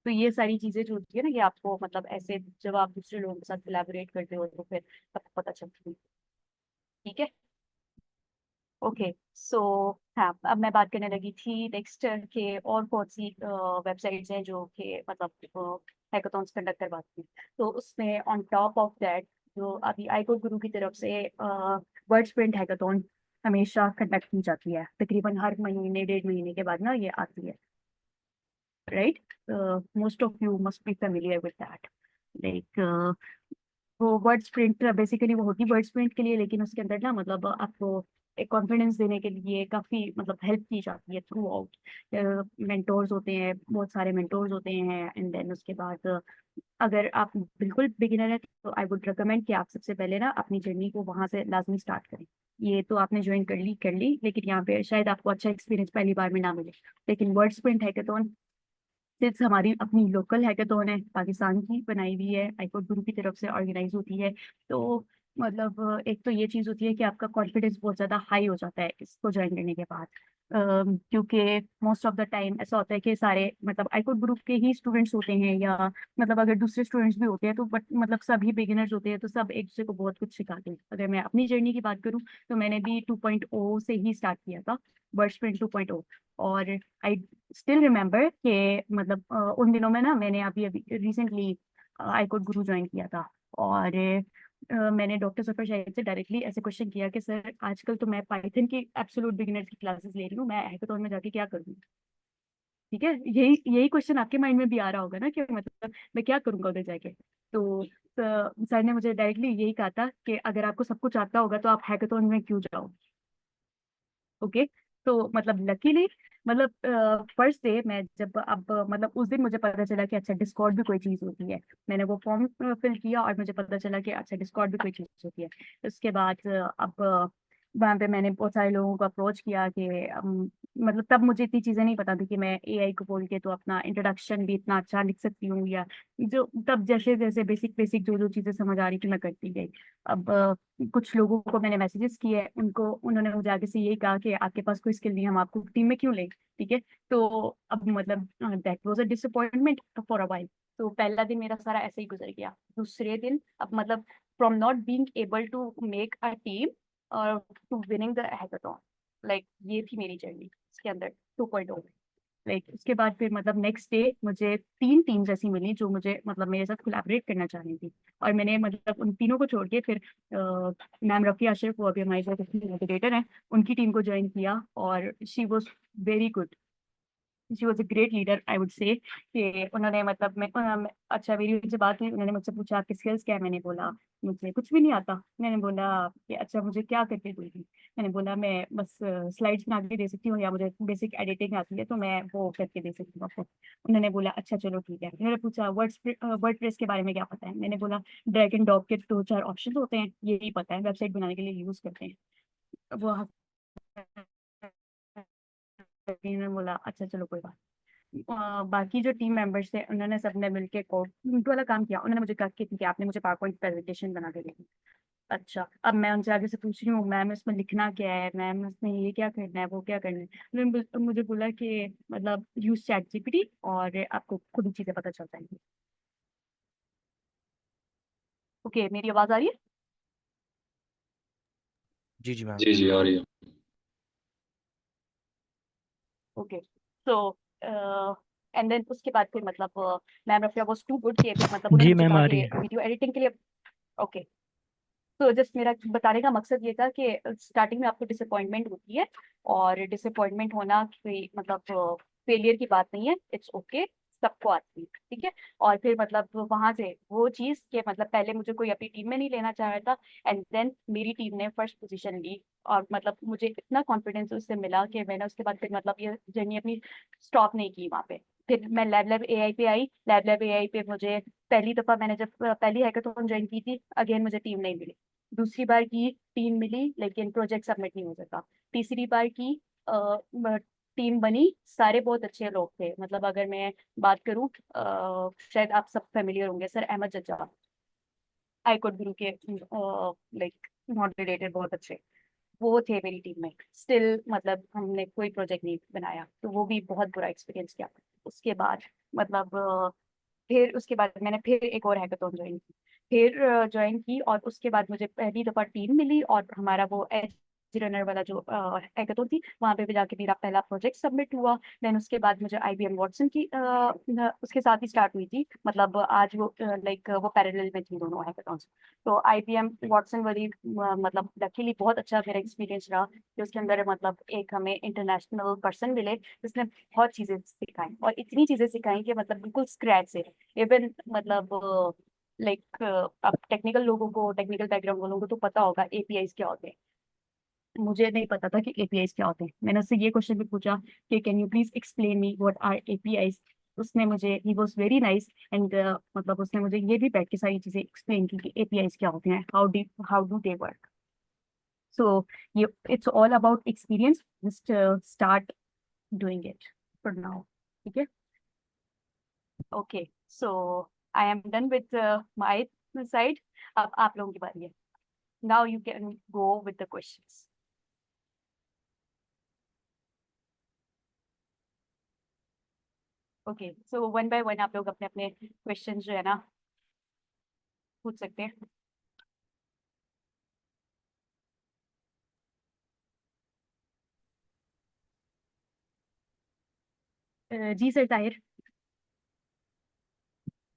तो ये सारी चीजें जो होती है ना, ये आपको मतलब ऐसे जब आप दूसरे लोगों के साथ कोलैबोरेट करते हो तो फिर आपको पता चलती है। ठीक है, ओके। सो हाँ, अब मैं बात करने लगी थी नेक्स्ट के और बहुत सी वेबसाइट्स हैं जो कि मतलब हैकाथॉन्स कंडक्ट करवाती हैं। तो उसमें ऑन टॉप ऑफ दैट, जो अभी आईकोड गुरु की तरफ से वर्ड स्प्रिंट हैकाथॉन हमेशा कंडक्ट की जाती है। तकरीबन हर महीने 1.5 महीने के बाद ना ये आती है, right? Most of you must be familiar with that. Like वो वर्ड स्प्रिंट बेसिकली वो होती वर्ड स्प्रिंट के लिए, लेकिन उसके अंदर ना मतलब आपको एक कॉन्फिडेंस देने के लिए काफ़ी मतलब हेल्प की जाती है थ्रू आउट। मेंटोर्स होते हैं, बहुत सारे मेंटोर्स होते हैं। एंड देन उसके बाद अगर आप बिल्कुल बिगिनर है तो आई वुड रिकमेंड कि आप सबसे पहले ना अपनी जर्नी को वहां से लाजमी स्टार्ट करें। ये तो आपने ज्वाइन कर ली, लेकिन यहाँ पे शायद आपको अच्छा एक्सपीरियंस पहली बार में ना मिले। लेकिन वर्ड स्प्रिंट हैकाथॉन सिर्फ हमारी अपनी लोकल हैकाथॉन है, पाकिस्तान की बनाई हुई है, आईकोड गुरु की तरफ से ऑर्गेनाइज होती है। तो मतलब एक तो ये चीज़ होती है कि आपका कॉन्फिडेंस बहुत ज़्यादा हाई हो जाता है इसको ज्वाइन करने के बाद। क्योंकि मोस्ट ऑफ द टाइम ऐसा होता है कि सारे मतलब आईकोड ग्रुप के ही स्टूडेंट्स होते हैं, या मतलब अगर दूसरे स्टूडेंट्स भी होते हैं तो बट मतलब सभी बिगिनर्स होते हैं, तो सब एक दूसरे को बहुत कुछ सिखाते हैं। अगर मैं अपनी जर्नी की बात करूँ तो मैंने भी 2.0 से ही स्टार्ट किया था, वर्ड स्प्रिंट 2.0। और आई स्टिल रिमेम्बर कि मतलब उन दिनों में ना मैंने अभी अभी रिसेंटली आईकोड गुरु ज्वाइन किया था। और मैंने डॉक्टर सफर शाहिद से डायरेक्टली ऐसे क्वेश्चन किया कि सर आजकल तो मैं पाइथन की एब्सोल्यूट बिगिनर्स की क्लासेस ले रही हूँ, मैं हैकाथॉन में जाके क्या करूँ? ठीक है, यही यही क्वेश्चन आपके माइंड में भी आ रहा होगा ना कि मतलब मैं क्या करूँगा उधर जाके। तो सर ने मुझे डायरेक्टली यही कहा था कि अगर आपको सब कुछ आता होगा तो आप हैकाथॉन में क्यों जाओ। ओके, तो मतलब लकीली मतलब फर्स्ट डे मैं जब अब मतलब उस दिन मुझे पता चला कि अच्छा डिस्कॉर्ड भी कोई चीज़ होती है। मैंने वो फॉर्म फिल किया और मुझे पता चला कि अच्छा डिस्कॉर्ड भी कोई चीज़ होती है। उसके बाद अब वहाँ पे मैंने बहुत सारे लोगों को अप्रोच किया कि मतलब तब मुझे इतनी चीज़ें नहीं पता थी कि मैं एआई को बोल के तो अपना इंट्रोडक्शन भी इतना अच्छा लिख सकती हूँ, या जो तब जैसे जैसे बेसिक बेसिक जो जो चीज़ें समझ आ रही थी मैं करती गई। अब कुछ लोगों को मैंने मैसेजेस किए, उन्होंने मुझे आगे से यही कहा कि आपके पास कोई स्किल नहीं है, हम आपको टीम में क्यों लें? ठीक है, तो अब मतलब that was a disappointment for a while. तो पहला दिन मेरा सारा ऐसे ही गुजर गया। दूसरे दिन अब मतलब from not being able to make a team और to winning the hackathon, like ये थी मेरी जर्नी इसके अंदर 2.0 में। लाइक उसके बाद फिर मतलब नेक्स्ट डे मुझे 3 टीम्स ऐसी मिली जो मुझे मतलब मेरे साथ कोलैबोरेट करना चाह रही थी। और मैंने मतलब उन तीनों को छोड़ के फिर मैम रफ़ी आशिफ, वो अभी हमारे साथ मोटिवेटर हैं, उनकी टीम को ज्वाइन किया और she was very good. She was a great leader I would say कि उन्होंने मतलब अच्छा मेरी उनसे बात हुई, उन्होंने मुझसे पूछा आपकी स्किल्स क्या है, मैंने बोला मुझे कुछ भी नहीं आता। मैंने बोला कि अच्छा मुझे क्या करके दोगी। मैंने बोला मैं बस स्लाइड्स बना के दे सकती हूँ या मुझे बेसिक एडिटिंग आती है तो मैं वो करके दे सकती हूँ आपको। उन्होंने बोला अच्छा चलो ठीक है। उन्होंने पूछा वर्ड प्रेस के बारे में क्या पता है। मैंने बोला ड्रैग एंड ड्रॉप के 2-4 ऑप्शन होते हैं यही पता है, वेबसाइट बनाने के लिए यूज करते हैं। वो उन्होंने बोला अच्छा चलो कोई बात नहीं। बाकी जो टीम मेंबर्स थे उन्होंने सबने मिलके कोड वाला काम किया। उन्होंने मुझे कहा कि ठीक है आपने मुझे पावर पॉइंट प्रेजेंटेशन बना के दी। अच्छा अब मैं उनसे आगे से पूछ रही हूँ मैम इसमें लिखना क्या है, मैम इसमें ये क्या करना है वो क्या करना है। उन्होंने मुझे बोला कि मतलब यूज चैट जीपीटी और आपको खुद ही चीजें पता चल जाएंगी। ओके मेरी आवाज आ रही है? जी जी मैम। जी जी आ रही है। ओके सो एंड देन उसके बाद फिर मतलब ma'am Rafia was too good कि फिर मतलब उन्होंने जी मुझे मैम कहा आ कि रही है। वीडियो एडिटिंग के लिए। ओके तो जस्ट मेरा बताने का मकसद ये था कि स्टार्टिंग में आपको डिसअपॉइंटमेंट होती है और डिसअपॉइंटमेंट होना कोई मतलब फेलियर की बात नहीं है, इट्स ओके सबको आती है ठीक है। और फिर मतलब वहां से वो चीज के मतलब पहले मुझे कोई अपनी टीम में नहीं लेना चाह रहा था एंड देन मेरी टीम ने फर्स्ट पोजीशन ली और मतलब मुझे इतना कॉन्फिडेंस उससे मिला कि मैंने उसके बाद फिर मतलब ये जर्नी अपनी स्टॉप नहीं की वहाँ पे। फिर मैं लैब लैब एआई पे आई। लैब लैब एआई पे मुझे पहली दफा मैंने जब पहली हैकाथॉन ज्वाइन की थी अगेन मुझे टीम नहीं मिली। दूसरी बार की टीम मिली लेकिन प्रोजेक्ट सबमिट नहीं हो सका। तीसरी बार की टीम बनी, सारे बहुत अच्छे लोग थे मतलब अगर मैं बात करूं शायद आप सब फेमिलियर होंगे सर अहमद जज्जा, आई कोड गुरु के लाइक मॉडरेटर बहुत अच्छे वो थे मेरी टीम में। स्टिल मतलब हमने कोई प्रोजेक्ट नहीं बनाया तो वो भी बहुत बुरा एक्सपीरियंस किया। उसके बाद मतलब फिर उसके बाद मैंने फिर एक और हैकाथॉन ज्वाइन की। फिर ज्वाइन की और उसके बाद मुझे पहली दफा टीम मिली और हमारा वो एज रनर वाला जो हैकाथॉन थी वहां पे भी जाके मेरा पहला प्रोजेक्ट सबमिट हुआ। देन उसके बाद मुझे आईबीएम वॉटसन की उसके साथ ही स्टार्ट हुई थी मतलब आज वो लाइक वो पैरेलल में थी दोनों हैकाथॉन्स। तो आईबीएम वॉटसन वाली मतलब लकीली बहुत अच्छा मेरा एक्सपीरियंस रहा कि उसके अंदर मतलब एक हमें इंटरनेशनल पर्सन मिले जिसने बहुत चीजें सिखाई और इतनी चीजें सिखाई कि मतलब बिल्कुल स्क्रैच से इवन मतलब लाइक अब टेक्निकल लोगों को टेक्निकल बैकग्राउंड वालों को तो पता होगा एपीआईज क्या होते हैं। मुझे नहीं पता था कि एपीआईज क्या होते हैं। मैंने उससे ये क्वेश्चन भी पूछा कि can you please explain me what are APIs. उसने मुझे ही वाज वेरी नाइस एंड मतलब उसने मुझे ये भी बैठ के सारी चीजें एक्सप्लेन की कि एपीआईज क्या होते हैं, हाउ डू दे वर्क। सो ये it's all about experience, just start doing it for now. ठीक है okay so I am done with my side. अब आप लोगों की बारी है। Now you can go with the questions. Okay so one by one आप लोग अपने अपने क्वेश्चन जो है ना पूछ सकते हैं। जी सर ताहिर।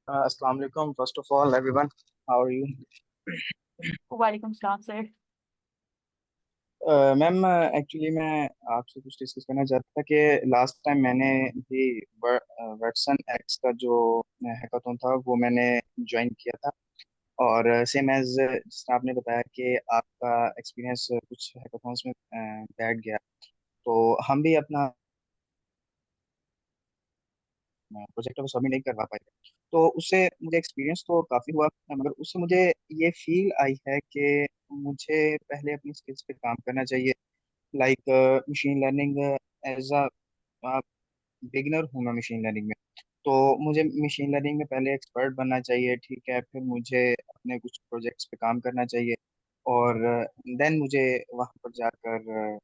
अस्सलाम वालेकुम first of all everyone, how are you? वालेकुम सलाम सर। मैम एक्चुअली मैं आपसे कुछ डिस्कस करना चाहता था कि लास्ट टाइम मैंने भी वर्टसन एक्स का जो हैकाथॉन था वो मैंने ज्वाइन किया था और सेम एज जिस आपने बताया कि आपका एक्सपीरियंस कुछ हैकाथॉन्स में बैठ गया, तो हम भी अपना प्रोजेक्ट को सबमिट नहीं करवा पाए। तो उससे मुझे एक्सपीरियंस तो काफ़ी हुआ, मगर उससे मुझे ये फील आई है कि मुझे पहले अपनी स्किल्स पे काम करना चाहिए। Like machine learning, as a beginner हूँ मैं मशीन लर्निंग में, तो मुझे मशीन लर्निंग में पहले एक्सपर्ट बनना चाहिए, ठीक है। फिर मुझे अपने कुछ प्रोजेक्ट्स पे काम करना चाहिए और देन मुझे वहाँ पर जाकर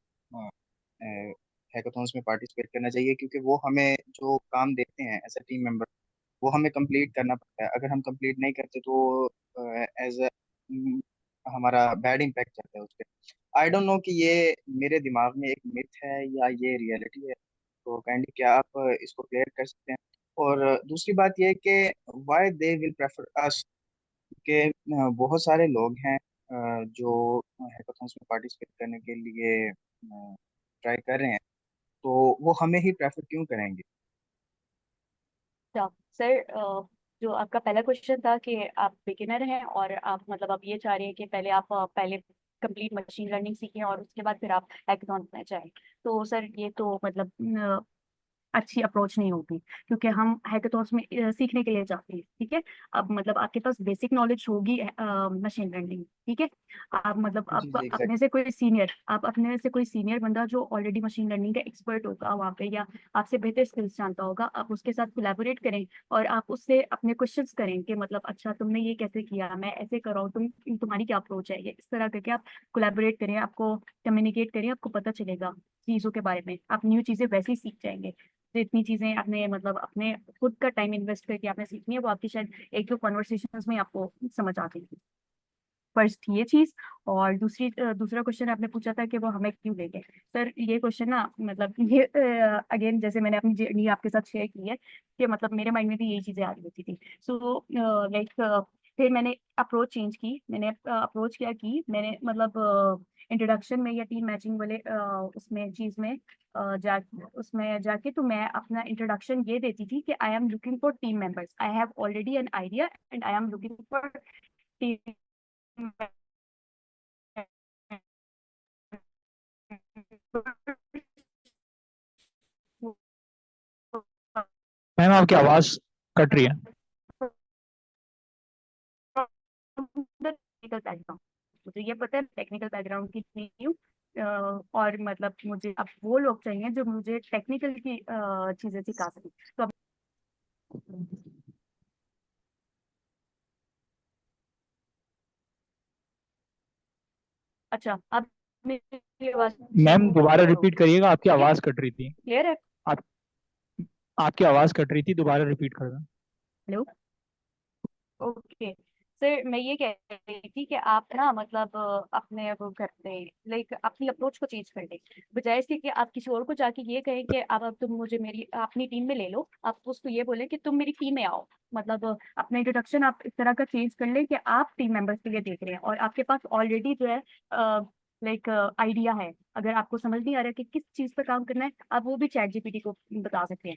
हैकाथॉन्स में पार्टिसिपेट करना चाहिए, क्योंकि वो हमें जो काम देते हैं एज अ टीम मेंबर वो हमें कंप्लीट करना पड़ता है। अगर हम कंप्लीट नहीं करते तो एज अ हमारा बैड इम्पैक्ट जाता है उस पर। आई डोंट नो कि ये मेरे दिमाग में एक मिथ है या ये रियलिटी है, तो काइंडली क्या आप इसको क्लियर कर सकते हैं? और दूसरी बात ये है कि वाई दे विल प्रेफर अस, के बहुत सारे लोग हैं जो हैकाथॉन्स में पार्टिसिपेट करने के लिए ट्राई कर रहे हैं, तो वो हमें ही प्रेफर क्यों करेंगे? अच्छा सर, जो आपका पहला क्वेश्चन था कि आप बिगिनर हैं और आप मतलब आप ये चाह रहे हैं कि पहले आप पहले कंप्लीट मशीन लर्निंग सीखें और उसके बाद फिर आप हैकाथॉन में जाएं। तो सर ये तो मतलब अच्छी अप्रोच नहीं होगी, क्योंकि हम हैकाथॉन्स में सीखने के लिए जाते हैं। ठीक है, अब मतलब आपके पास बेसिक नॉलेज होगी मशीन लर्निंग। ठीक है, आप मतलब जी जी एग्जैक्ट। आप अपने से कोई सीनियर बंदा जो ऑलरेडी मशीन लर्निंग का एक्सपर्ट होगा वहाँ पे, या आपसे बेहतर स्किल्स जानता होगा, आप उसके साथ कोलैबोरेट करें और आप उससे अपने क्वेश्चंस करें कि मतलब अच्छा तुमने ये कैसे किया, मैं ऐसे कर रहा हूँ, तुम्हारी क्या अप्रोच है, ये इस तरह करके आप कोलैबोरेट करें, आपको कम्युनिकेट करें, आपको पता चलेगा चीज़ों के बारे में, आप न्यू चीज़ें वैसे ही सीख जाएंगे। तो इतनी चीजें आपने मतलब अपने खुद का टाइम इन्वेस्ट करके आपने सीखनी है, वो आपकी शायद एक दो कॉन्वर्सेशंस में आपको समझ आ जाएगी। फर्स्ट ये चीज। और दूसरा क्वेश्चन आपने पूछा था कि वो हमें क्यों ले गए। सर ये क्वेश्चन ना मतलब ये अगेन जैसे मैंने अपनी जर्नी आपके साथ शेयर की है कि मतलब मेरे माइंड में भी यही चीजें आ रही होती थी। सो लाइक फिर मैंने अप्रोच चेंज की, मैंने अप्रोच क्या की, मैंने मतलब इंट्रोडक्शन में या टीम मैचिंग वाले उसमें चीज में जा उसमें जाके तो मैं अपना इंट्रोडक्शन ये देती थी कि I am looking for team members, I have already an idea and I am looking for team. Ma'am आपकी आवाज कट रही है। टेक्निकल बैकग्राउंड, मुझे ये पता है टेक्निकल बैकग्राउंड की नहीं हूँ। और मतलब मुझे अब वो लोग चाहिए जो मुझे टेक्निकल की चीजें सिखा सकें। तो अब अच्छा, अब मेरी आवाज मैम दोबारा रिपीट करिएगा, आपकी ठीक है, आवाज कट रही थी। क्लियर है। आप आपकी आवाज कट रही थी, दोबारा रिपीट कर दें। हेलो, ओके सर, मैं ये कह रही थी कि आप ना मतलब अपने वो करते लाइक अपनी अप्रोच को चेंज कर लें, बजाय इसके कि आप किसी और को जाके ये कहें कि अब तुम मुझे मेरी अपनी टीम में ले लो, आप उसको ये बोलें कि तुम मेरी टीम में आओ। मतलब अपना इंट्रोडक्शन आप इस तरह का चेंज कर लें कि आप टीम मेंबर्स के लिए देख रहे हैं और आपके पास ऑलरेडी जो है लाइक आइडिया है। अगर आपको समझ नहीं आ रहा कि किस चीज़ पर काम करना है, आप वो भी चैट जीपीटी को बता सकते हैं।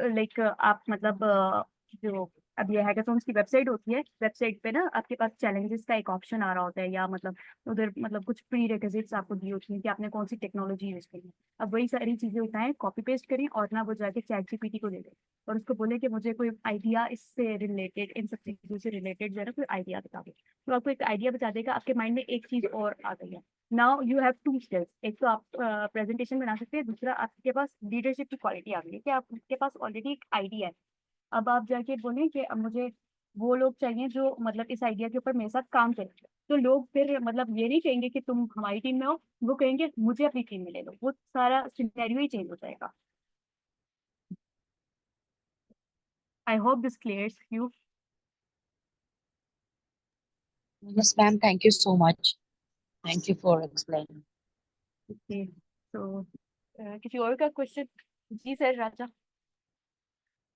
लाइक आप मतलब जो अब ये हैकाथॉन्स की वेबसाइट होती है, वेबसाइट पे ना आपके पास चैलेंजेस का एक ऑप्शन आ रहा होता है, या मतलब उधर मतलब कुछ प्री रिक्विजिट्स आपको दी होती हैं कि आपने कौन सी टेक्नोलॉजी यूज करी है। अब वही सारी चीजें उठाएं, कॉपी पेस्ट करें और ना वो जाके चैट जीपीटी को दे दें और उसको बोले कि मुझे कोई आइडिया इससे रिलेटेड, इन सब चीजों से रिलेटेड जो है ना कोई आइडिया बता दो। तो आपको एक आइडिया बता देगा, आपके माइंड में एक चीज और आ गई है। Now you have two skills, एक तो आप प्रेजेंटेशन बना सकते हैं, दूसरा आपके पास लीडरशिप की क्वालिटी आ गई है कि आपके पास ऑलरेडी एक आइडिया है। अब आप जाके बोलें कि अब मुझे वो लोग चाहिए जो मतलब इस आइडिया के ऊपर मेरे साथ काम करें। तो लोग फिर मतलब ये नहीं कहेंगे कि तुम हमारी टीम में हो, वो कहेंगे मुझे अपनी टीम में ले लो, वो सारा सिनेरियो ही चेंज हो जाएगा। I hope this clears you. Yes, ma'am. Thank you so much. Thank you for explaining. Okay, तो किसी और का क्वेश्चन? जी सर, राजा।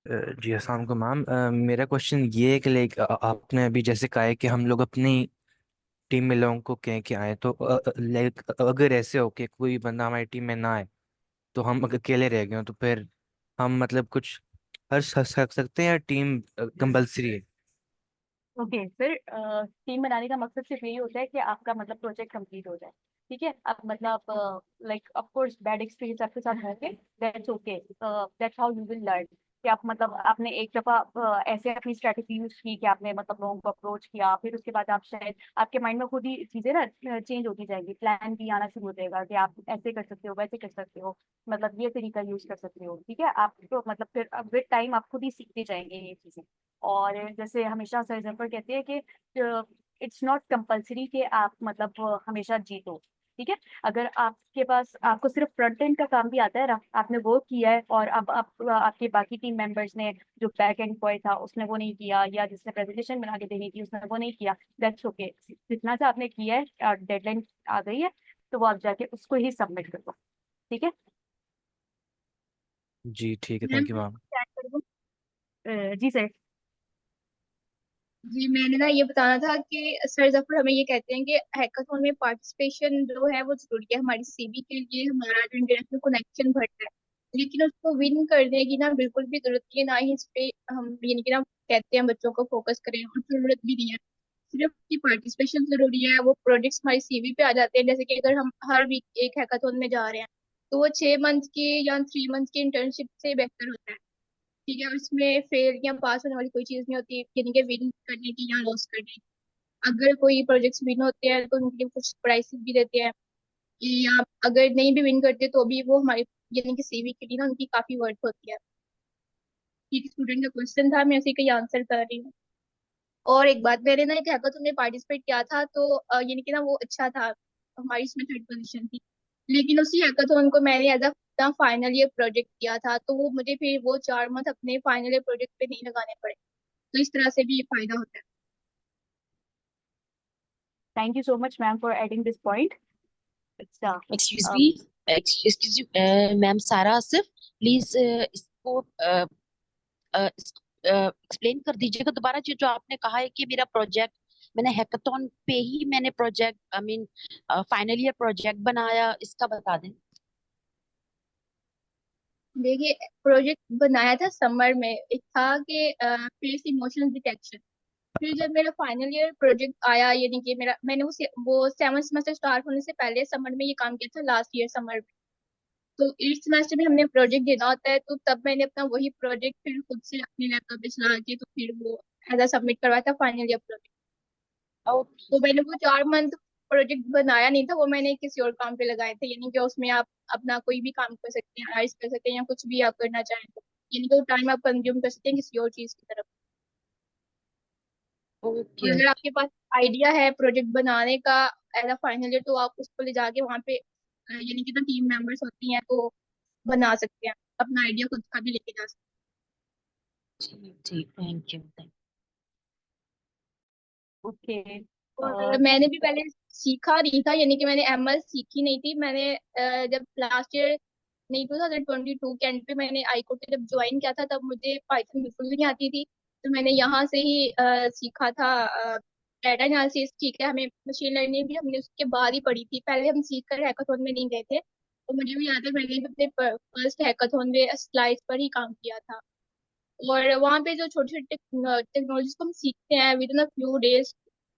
जी अस्सलाम वालेकुम मैम। मेरा क्वेश्चन ये है कि लाइक आपने अभी जैसे कहा है कि हम लोग अपनी टीम में लोगों को कह के आए, तो लाइक अगर ऐसे हो कि कोई बंदा हमारी टीम में ना आए, तो हम अगर अकेले रह गए हो, तो फिर हम मतलब कुछ हर सकते हैं या टीम कंपलसरी है? ओके सर, टीम बनाने का मकसद सिर्फ यही होता है कि आपका मतलब प्रोजेक्ट कंप्लीट हो जाए। ठीक है, अब मतलब like of course bad experience आपके साथ होंगे, that's okay, that's how you will learn. कि आप मतलब आपने एक दफा ऐसे अपनी स्ट्रेटेजी यूज की कि आपने मतलब लोगों को अप्रोच किया, फिर उसके बाद आप शायद आपके माइंड में खुद ही चीजें ना चेंज होती जाएंगी, प्लान भी आना शुरू हो जाएगा कि आप ऐसे कर सकते हो, वैसे कर सकते हो, मतलब ये तरीका यूज कर सकते हो। ठीक है, आप तो मतलब फिर विद टाइम आप खुद ही सीखते जाएंगे ये चीजें। और जैसे हमेशा सर जफर कहते हैं कि इट्स नॉट कंपल्सरी कि आप मतलब हमेशा जीतो। ठीक है, अगर आपके पास आपको सिर्फ फ्रंट एंड का काम भी आता है, आपने वो किया है और अब आप आपके बाकी टीम मेंबर्स ने, जो बैक एंड बॉय था उसने वो नहीं किया, या जिसने प्रेजेंटेशन बना के देनी थी उसने वो नहीं किया, दैट्स ओके। जितना सा आपने किया है, डेडलाइन आ गई है, तो वो आप जाके उसको ही सबमिट कर दो। ठीक है जी ठीक है, ma'am, thank you ma'am. start कर दूं? जी सर। जी मैंने ना ये बताना था कि सर जफर हमें ये कहते हैं कि हैकाथॉन में पार्टिसिपेशन जो है वो जरूरी है हमारी सीवी के लिए, हमारा जो इंटरनेशनल कनेक्शन बढ़ता है। लेकिन उसको विन करने की ना बिल्कुल भी जरूरत नहीं है, ना ही इस पे हम यानी कि ना कहते हैं बच्चों को फोकस करें, और जरूरत भी नहीं है। सिर्फ की पार्टिसिपेशन जरूरी है, वो प्रोजेक्ट्स हमारी सीवी पे आ जाते हैं। जैसे कि अगर हम हर वीक एक हैकाथॉन में जा रहे हैं, तो वो 6 मंथ की या 3 मंथ की इंटर्नशिप से बेहतर होता है। ठीक है, उसमें फेल या पास होने वाली कोई चीज नहीं होती, यानी कि विन करने की या लॉस करने की। अगर कोई प्रोजेक्ट्स विन होते हैं तो उनके लिए कुछ प्राइसेस भी देते हैं, या अगर नहीं भी विन करते तो भी वो हमारी यानी कि सीवी के लिए ना उनकी काफी वर्थ होती है। एक स्टूडेंट का क्वेश्चन था, मैं उसी का ही आंसर कर रही हूँ। और एक बात, मैंने ना एक हैकाथॉन में पार्टिसिपेट किया था, तो यानी कि ना वो अच्छा था, हमारी इसमें 3rd पोजीशन थी। लेकिन उसी हैकाथॉन को मैंने as a final year project किया था, तो वो मुझे फिर वो 4 मंथ अपने फाइनल ईयर प्रोजेक्ट पे नहीं लगाने पड़े। तो इस तरह से भी फायदा होता है। Thank you so much, ma'am, for adding this point. It's Excuse uh, me, excuse you, ma'am सारा आसिफ, प्लीज इसको एक्सप्लेन कर दीजिएगा दोबारा। जो जो आपने कहा है कि मेरा प्रोजेक्ट, मैंने हैकाथॉन पे ही मैंने project, I mean final year project बनाया, इसका बता दें। देखिए, प्रोजेक्ट बनाया था समर में, एक था कि फेस इमोशन डिटेक्शन। फिर जब मेरा फाइनल ईयर प्रोजेक्ट आया, यानी कि मैंने वो 7th सेमेस्टर स्टार्ट होने से पहले समर में ये काम किया था, लास्ट ईयर समर में। तो 8th सेमेस्टर में हमने प्रोजेक्ट देना होता है, तो तब मैंने अपना वही प्रोजेक्ट फिर खुद से अपने लैपटॉप पे चला के तो फिर वो एज सबमिट करवाया था फाइनल ईयर प्रोजेक्ट। ओके। तो मैंने वो 4 मंथ प्रोजेक्ट बनाया नहीं था, वो मैंने किसी और काम पे लगाए थे। यानी कि उसमें आप अपना कोई भी काम कर सकते हैं, आर्ट्स कर सकते हैं, या कुछ भी आप करना चाहें तो, यानी कि वो टाइम आप कंज्यूम कर सकते हैं किसी और चीज की तरफ। और ओके। अगर आपके पास आइडिया है प्रोजेक्ट बनाने का एज अ फाइनल ईयर, तो आप उसको ले जाके वहाँ पे यानी कि तो टीम मेंबर्स होती हैं तो बना सकते हैं, अपना आइडिया खुद का भी लेके जा सकते ठीक ठीक, थैंक यू। okay. हैं। और मैंने भी पहले सीखा नहीं था, यानी कि मैंने एमएल सीखी नहीं थी। मैंने जब लास्ट ईयर नहीं 2022 के एंड पे मैंने आईकोट जब ज्वाइन किया था, तब मुझे पाइथन बिल्कुल भी नहीं आती थी। तो मैंने यहाँ से ही सीखा था डाटा एनालिसिस। ठीक है, हमें मशीन लर्निंग भी हमने उसके बाद ही पढ़ी थी, पहले हम सीख कर हैकाथॉन में नहीं गए थे। तो मुझे भी याद है, मैंने भी अपने फर्स्ट हैकाथॉन में स्लाइड्स पर ही काम किया था। और वहाँ पे जो छोटे छोटे टेक्नोलॉजीज को हम सीखते हैं with in a few days,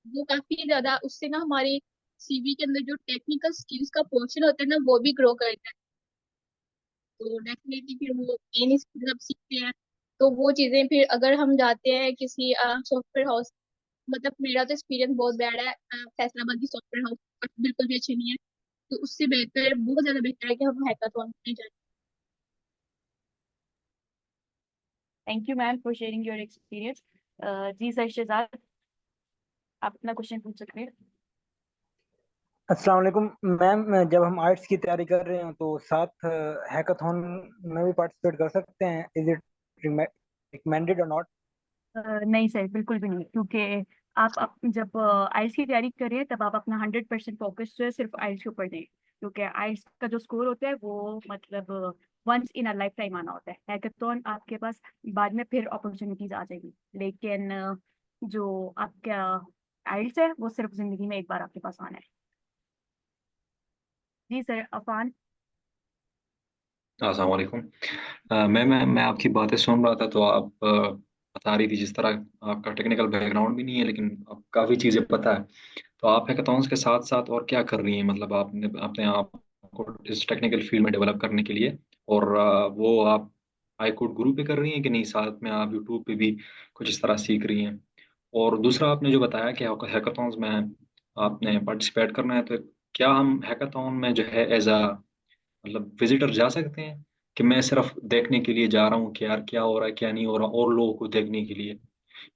वो काफी ज्यादा, उससे ना हमारी सीवी के अंदर जो टेक्निकल स्किल्स का पोर्शन होता है ना, वो भी ग्रो करता है। तो डेफिनेटली फिर वो नई स्किल्स अब सीखते हैं। तो वो चीजें फिर अगर हम जाते हैं किसी सॉफ्टवेयर हाउस, मतलब मेरा तो एक्सपीरियंस बहुत बैड है, फैसलाबाद की सॉफ्टवेयर हाउस बिल्कुल भी अच्छी नहीं है। तो उससे बेहतर, बहुत ज्यादा बेहतर है कि हम हैकाथॉन में जाए। Thank you, ma'am, for sharing your experience. जी सर शहजाद, आप अपना क्वेश्चन पूछ सकते हैं। अस्सलाम वालेकुम मैम, जब हम आर्ट्स की तैयारी कर रहे हो तो साथ हैकाथॉन में भी पार्टिसिपेट कर सकते हैं? इज इट रिकमेंडेड और नॉट? नहीं सर, बिल्कुल भी नहीं, क्योंकि आप जब आइल्स की तैयारी कर रहे हैं तब आप अपना 100% फोकस जो है सिर्फ आइल्स के ऊपर दें, क्योंकि आइल्स का जो स्कोर होता है वो मतलब once in a life time आना होता है। हैकाथॉन आपके पास बाद में फिर अपॉर्चुनिटीज आ जाएगी, लेकिन जो आपका आइल्स है वो सिर्फ जिंदगी में एक बार आपके पास आना है। जी सर, अफान। अस्सलाम वालेकुम। मैं आपकी बातें सुन रहा था, तो आप बता रही थी जिस तरह आपका टेक्निकल बैकग्राउंड भी नहीं है, लेकिन आप काफ़ी चीज़ें पता है। तो आप हैकाथॉन्स के साथ साथ और क्या कर रही हैं, मतलब आपने अपने आप को इस टेक्निकल फील्ड में डेवलप करने के लिए? और वो आप आई कोड गुरु पे कर रही हैं कि नहीं, साथ में आप यूट्यूब पे भी कुछ इस तरह सीख रही हैं? और दूसरा, आपने जो बताया कि हैकाथॉन्स में आपने पार्टिसिपेट करना है, तो क्या हम हैकाथॉन में जो है एज अ मतलब विजिटर जा सकते हैं, कि मैं सिर्फ देखने के लिए जा रहा हूँ कि यार क्या हो रहा है क्या नहीं हो रहा, और लोगों को देखने के लिए?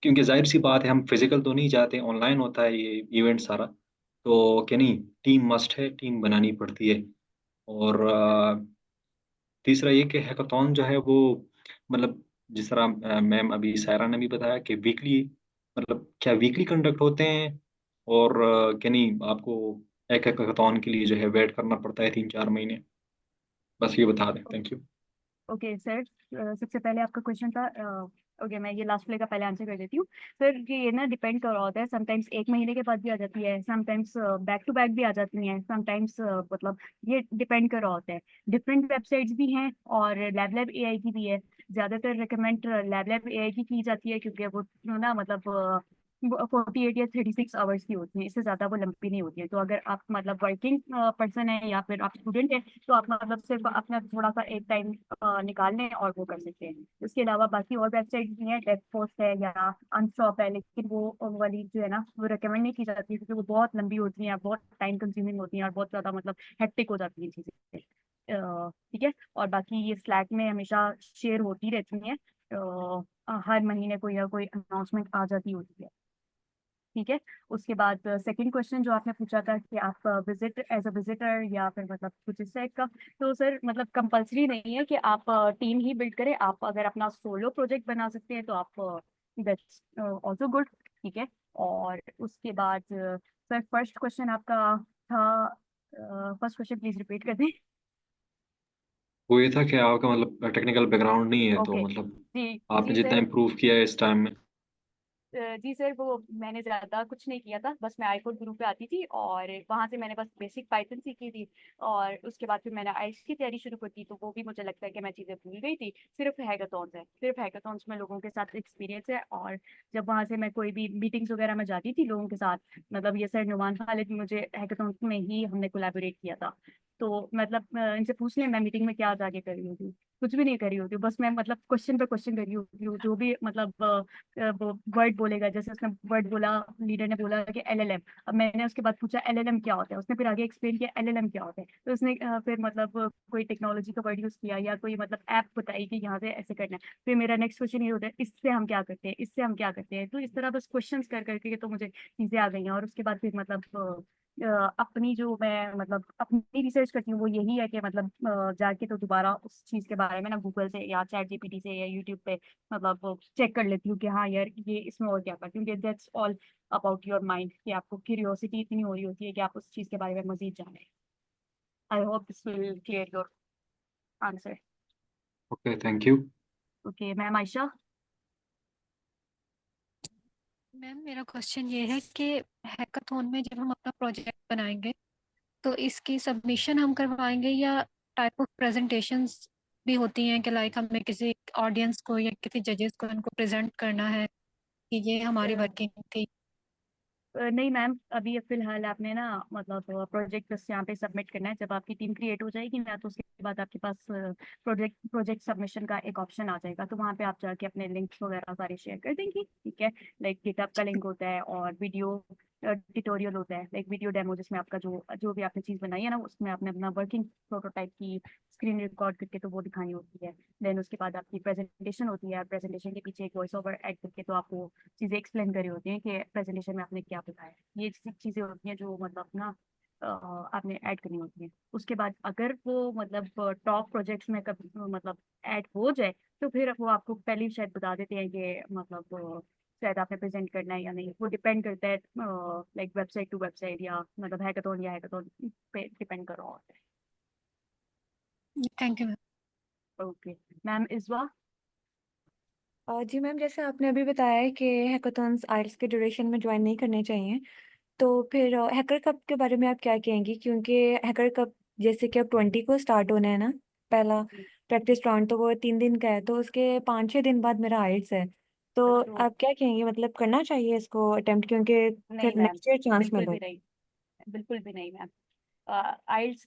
क्योंकि जाहिर सी बात है, हम फिजिकल तो नहीं जाते, ऑनलाइन होता है ये इवेंट सारा। तो क्या नहीं, टीम मस्ट है, टीम बनानी पड़ती है। और तीसरा ये कि हैकाथॉन जो है वो मतलब जिस तरह मैम अभी सायरा ने भी बताया कि वीकली, मतलब क्या वीकली कंडक्ट होते हैं? और क्या नहीं, आपको एक हैकाथॉन के लिए जो है वेट करना पड़ता है 3-4 महीने? बस ये बता दें, थैंक यू। ओके सर, सबसे पहले आपका क्वेश्चन था ओके, मैं ये लास्ट वाले का पहले आंसर कर देती हूँ। सर ये ना डिपेंड कर रहा होता है, समटाइम्स 1 महीने के बाद भी आ जाती है, समटाइम्स बैक टू बैक भी आ जाती हैं, समटाइम्स मतलब ये डिपेंड कर रहा होता है। डिफरेंट वेबसाइट्स भी हैं और लैब लैब एआई की भी है। ज़्यादातर रिकमेंड लैब लैब एआई की जाती है, क्योंकि वो ना मतलब 48 या 36 आवर्स की होती है, इससे ज़्यादा वो लंबी नहीं होती है। तो अगर आप मतलब वर्किंग पर्सन है या फिर आप स्टूडेंट है, तो आप मतलब सिर्फ अपना थोड़ा सा एक टाइम निकाल लें और वो कर सकते हैं। इसके अलावा बाकी और वेबसाइट भी हैं, डेस्क पोस्ट है या अनस्टॉप है, लेकिन वो वाली जो है ना वो रिकमेंड नहीं की जाती, क्योंकि वो बहुत लंबी होती हैं, बहुत टाइम कंज्यूमिंग होती हैं और बहुत ज़्यादा मतलब हेक्टिक हो जाती हैं चीज़ें। ठीक है। और बाकी ये स्लैक में हमेशा शेयर होती रहती हैं, हर महीने कोई ना कोई अनाउंसमेंट आ जाती होती है। ठीक है। उसके बाद सेकंड क्वेश्चन जो आपने पूछा था कि आप विजिट एज अ विजिटर या फिर मतलब कुछ इस टाइप का, तो सर मतलब कंपलसरी नहीं है कि आप टीम ही बिल्ड करें। आप अगर अपना सोलो प्रोजेक्ट बना सकते हैं तो आप दैट्स ऑल्सो गुड। ठीक है। और उसके बाद सर फर्स्ट क्वेश्चन आपका था, फर्स्ट क्वेश्चन प्लीज रिपीट कर दें। वो ये था कि आपका मतलब टेक्निकल बैकग्राउंड नहीं है, तो ओके मतलब जी। आपने जी जितना सर। इम्प्रूव किया है इस टाइम में। जी सर, वो मैंने ज़्यादा कुछ नहीं किया था, बस मैं आईकोड ग्रुप पे आती थी और वहाँ से मैंने बस बेसिक पाइथन सीखी थी। और उसके बाद फिर मैंने आइल्स की तैयारी शुरू कर दी, तो वो भी मुझे लगता है कि मैं चीज़ें भूल गई थी। सिर्फ हैकाथॉन्स है, सिर्फ हैकाथॉन्स में लोगों के साथ एक्सपीरियंस है। और जब वहाँ से मैं कोई भी मीटिंग्स वगैरह में जाती थी लोगों के साथ, मतलब ये सर नुमान खालिद भी मुझे हैकाथॉन्स में ही हमने कोलैबोरेट किया था। तो मतलब इनसे पूछ लें मैं मीटिंग में क्या जाके कर रही होती, कुछ भी नहीं करी होती, बस मैं मतलब क्वेश्चन पे क्वेश्चन करी होती हूँ। जो भी मतलब वो वर्ड बोलेगा, जैसे उसने वर्ड बोला, लीडर ने बोला कि एलएलएम, अब मैंने उसके बाद पूछा एलएलएम क्या होता है, उसने फिर आगे एक्सप्लेन किया एलएलएम क्या होता है। तो उसने फिर मतलब कोई टेक्नोलॉजी का वर्ड यूज किया या कोई मतलब ऐप बताई कि यहाँ से ऐसे करना है। फिर मेरा नेक्स्ट क्वेश्चन ये होता है इससे हम क्या करते हैं, इससे हम क्या करते हैं। तो इस तरह बस क्वेश्चंस कर करके तो मुझे चीजें आ गई हैं। और उसके बाद फिर मतलब अपनी जो मैं मतलब अपनी रिसर्च करती हूँ वो यही है कि मतलब जाके तो दोबारा उस चीज़ के बारे में ना गूगल से या चैट जीपीटी से या यूट्यूब पे मतलब चेक कर लेती हूँ कि हाँ यार ये इसमें और क्या करती हूँ। That's all about your mind, कि आपको क्यूरियोसिटी इतनी हो रही होती है कि आप उस चीज़ के बारे में मजीद जाने। I hope this will clear your answer. Okay, thank you. Okay ma'am Ayesha. Ma'am मेरा क्वेश्चन ये है कि हैकाथॉन में जब हम अपना प्रोजेक्ट बनाएंगे तो इसकी सबमिशन हम करवाएंगे या टाइप ऑफ प्रेजेंटेशंस भी होती हैं कि लाइक हमें किसी ऑडियंस को या किसी जजेस को इनको प्रेजेंट करना है कि ये हमारी वर्किंग थी। नहीं मैम, अभी फिलहाल आपने ना मतलब प्रोजेक्ट बस यहाँ पे सबमिट करना है। जब आपकी टीम क्रिएट हो जाएगी ना, तो उसके बाद आपके पास प्रोजेक्ट सबमिशन का एक ऑप्शन आ जाएगा, तो वहाँ पे आप जाके अपने लिंक्स वगैरह सारे शेयर कर देंगी। ठीक है। लाइक गिटहब का लिंक होता है और वीडियो ट्यूटोरियल होता है, लाइक वीडियो डेमो, जिसमें आपका जो जो भी आपने चीज़ बनाई है ना, उसमें आपने अपना वर्किंग प्रोटोटाइप की स्क्रीन रिकॉर्ड करके तो वो दिखानी होती है। देन उसके बाद आपकी प्रेजेंटेशन होती है, प्रेजेंटेशन के पीछे एक वॉइस ओवर ऐड करके तो आपको चीज़ें एक्सप्लेन करी होती हैं कि प्रेजेंटेशन में आपने क्या बताया। ये चीज़ें होती हैं जो मतलब ना आपने ऐड करनी होती हैं। उसके बाद अगर वो मतलब टॉप प्रोजेक्ट्स में कभी मतलब ऐड हो जाए, तो फिर वो आपको पहले ही शायद बता देते हैं कि मतलब शायद आपने प्रेजेंट करना है या नहीं। वो डिपेंड करता है लाइक वेबसाइट टू वेबसाइट या मतलब हैकाथॉन या हैकाथॉन पे डिपेंड कर रहा होता थैंक यू मैम। है। ओके मैम इज़वा। जी मैम, जैसे आपने अभी बताया है कि हैकाथॉन्स आइल्स के ड्यूरेशन में ज्वाइन नहीं करने चाहिए, तो फिर हैकर कप के बारे में आप क्या कहेंगी? क्योंकि हैकर कप जैसे कि अब 20 को स्टार्ट होना है ना, पहला प्रैक्टिस राउंड, तो वो 3 दिन का है, तो उसके 5-6 दिन बाद मेरा आइल्स है। तो तो आप क्या कहेंगे, मतलब करना चाहिए इसको अटेम्प्ट, क्योंकि नहीं फिर मैम, नेक्स्ट ईयर चांस बिल्कुल भी मिलेगा। नहीं, बिल्कुल भी नहीं मैम। आइल्स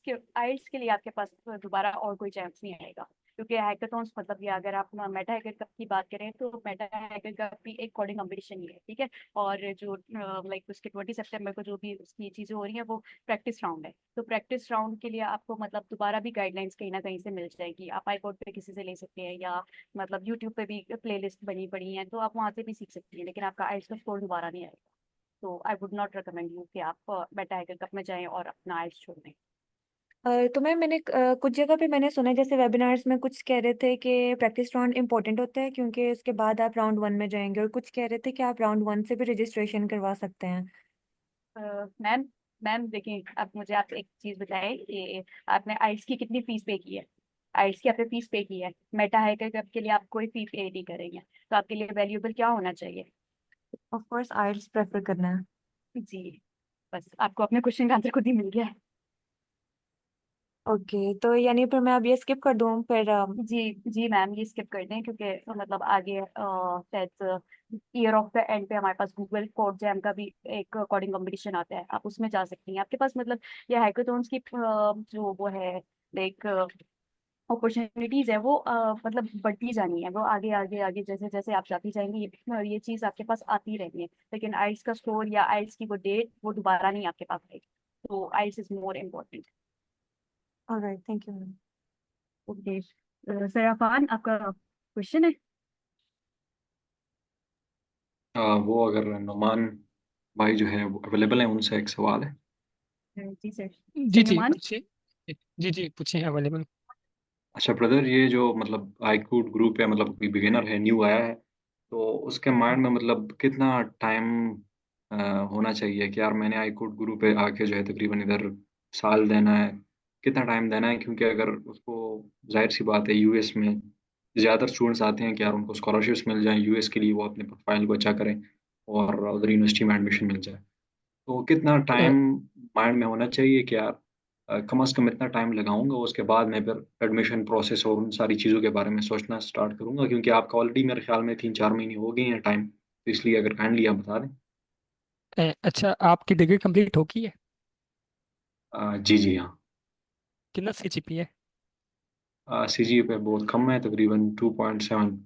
के लिए आपके पास दोबारा और कोई चांस नहीं आएगा, क्योंकि हैकाथॉन्स मतलब ये अगर आप मेटा हैकर कप की बात करें तो मेटा हैकर कप भी एक कोडिंग कंपटीशन ही है। ठीक है। और जो लाइक उसके 20 सितंबर को जो भी उसकी चीज़ें हो रही हैं वो प्रैक्टिस राउंड है। तो प्रैक्टिस राउंड के लिए आपको मतलब दोबारा भी गाइडलाइंस कहीं ना कहीं से मिल जाएगी। आप आईकोड पे किसी से ले सकते हैं या मतलब यूट्यूब पे भी प्लेलिस्ट बनी पड़ी है, तो आप वहाँ से भी सीख सकती हैं, लेकिन आपका आइल्स का स्कोर दोबारा नहीं आएगा। तो I would not recommend you कि आप मेटा हैकर कप में जाएं और अपना आइल्स छोड़ दें। तो मैंने कुछ जगह पे मैंने सुना है, जैसे वेबिनार्स में कुछ कह रहे थे कि प्रैक्टिस राउंड इंपॉर्टेंट होता है क्योंकि उसके बाद आप राउंड 1 में जाएंगे, और कुछ कह रहे थे कि आप राउंड 1 से भी रजिस्ट्रेशन करवा सकते हैं। मैम मैम देखिए, आप मुझे आप एक चीज़ बताएं कि आपने आइल्स की कितनी फीस पे की है? आइल्स की आपने फीस पे की है, मेटा हैकर के लिए आप कोई फी पे नहीं करेंगे, तो आपके लिए वैल्यूएबल क्या होना चाहिए? ऑफ कोर्स आइल्स प्रेफर करना है। जी, बस आपको अपने क्वेश्चन का आंसर खुद ही मिल गया है। ओके, तो यानी फिर मैं अब ये स्किप कर दूँ फिर जी जी मैम, ये स्किप कर दें, क्योंकि मतलब आगे शायद ईयर ऑफ द एंड पे हमारे पास गूगल कोड जैम का भी एक कोडिंग कंपटीशन आता है, आप उसमें जा सकती हैं। आपके पास मतलब ये हैकाथॉन्स की जो वो है लाइक अपॉर्चुनिटीज है, वो मतलब बढ़ती जानी है, वो आगे आगे आगे जैसे जैसे आप जाती जाएंगी ये चीज आपके पास आती रहनी है। लेकिन आइल्स का स्कोर या आइल्स की वो डेट वो दोबारा नहीं आपके पास आएगी, तो आइल्स is more important. Alright, thank you ma'am. Okay, सराफान आपका क्वेश्चन है। वो अगर नुमान भाई जो है वो अवेलेबल है, उनसे एक सवाल है। जी सर। जी सर जी नुमान। पूछिए। जी जी पूछिए, अवेलेबल। अच्छा ब्रदर, ये जो मतलब आईकूट ग्रुप है, मतलब कोई बिगिनर है, न्यू आया है, तो उसके माइंड में मतलब कितना टाइम होना चाहिए कि यार मैंने आईकूट ग्रुप पे आके जो है तकरीबन इधर साल देना है, कितना टाइम देना है? क्योंकि अगर उसको, जाहिर सी बात है, यूएस में ज़्यादातर स्टूडेंट्स आते हैं कि यार उनको स्कॉलरशिप्स मिल जाएं यूएस के लिए, वो अपने प्रोफाइल को अच्छा करें और उधर यूनिवर्सिटी में एडमिशन मिल जाए। तो कितना टाइम माइंड में होना चाहिए कि यार कम से कम इतना टाइम लगाऊंगा, उसके बाद मैं फिर एडमिशन प्रोसेस और उन सारी चीज़ों के बारे में सोचना स्टार्ट करूंगा, क्योंकि आपका ऑलरेडी मेरे ख्याल में 3-4 महीने हो गए हैं टाइम, तो इसलिए अगर काइंडली आप बता दें। अच्छा, आपकी डिग्री कंप्लीट होगी है? जी जी हाँ। कितना सीजीपी है? सी जी पे बहुत कम है, तकरीबन 2.7।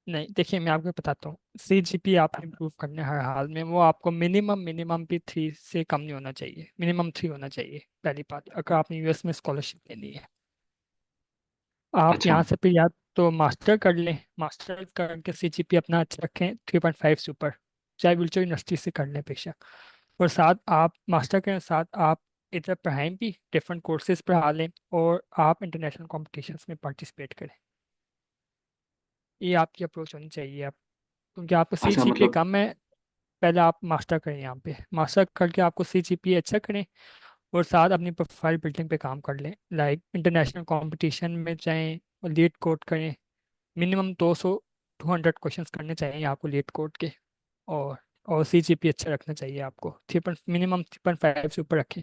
नहीं, देखिए मैं आपको बताता हूँ। सीजीपी आप इम्प्रूव करने हर हाल में, वो आपको मिनिमम मिनिमम भी 3 से कम नहीं होना चाहिए, मिनिमम 3 होना चाहिए। पहली बात, अगर आपने यूएस में स्कॉलरशिप लेनी है, आप अच्छा। यहाँ से फिर या तो मास्टर कर लें, मास्टर करके सीजीपी अपना अच्छा रखें 3.5 से ऊपर, चाहे विल्चर यूनिवर्सिटी से कर लें बेशक। और साथ आप मास्टर के साथ आप इधर पढ़ाएं भी, डिफरेंट कोर्सेज पढ़ा लें, और आप इंटरनेशनल कॉम्पिटिशन्स में पार्टिसिपेट करें। ये आपकी अप्रोच होनी चाहिए। आप, क्योंकि आपका सी अच्छा जी पी मतलब, कम है, पहले आप मास्टर करें यहाँ पे, मास्टर करके आपको सी जी पी अच्छा करें, और साथ अपनी प्रोफाइल बिल्डिंग पे काम कर लें, लाइक इंटरनेशनल कंपटीशन में जाएं और लीड कोड करें। मिनिमम 200 क्वेश्चंस करने चाहिए आपको लीड कोड के। और सी जी पी अच्छा रखना चाहिए आपको, मिनिमम 3.5 से ऊपर रखें।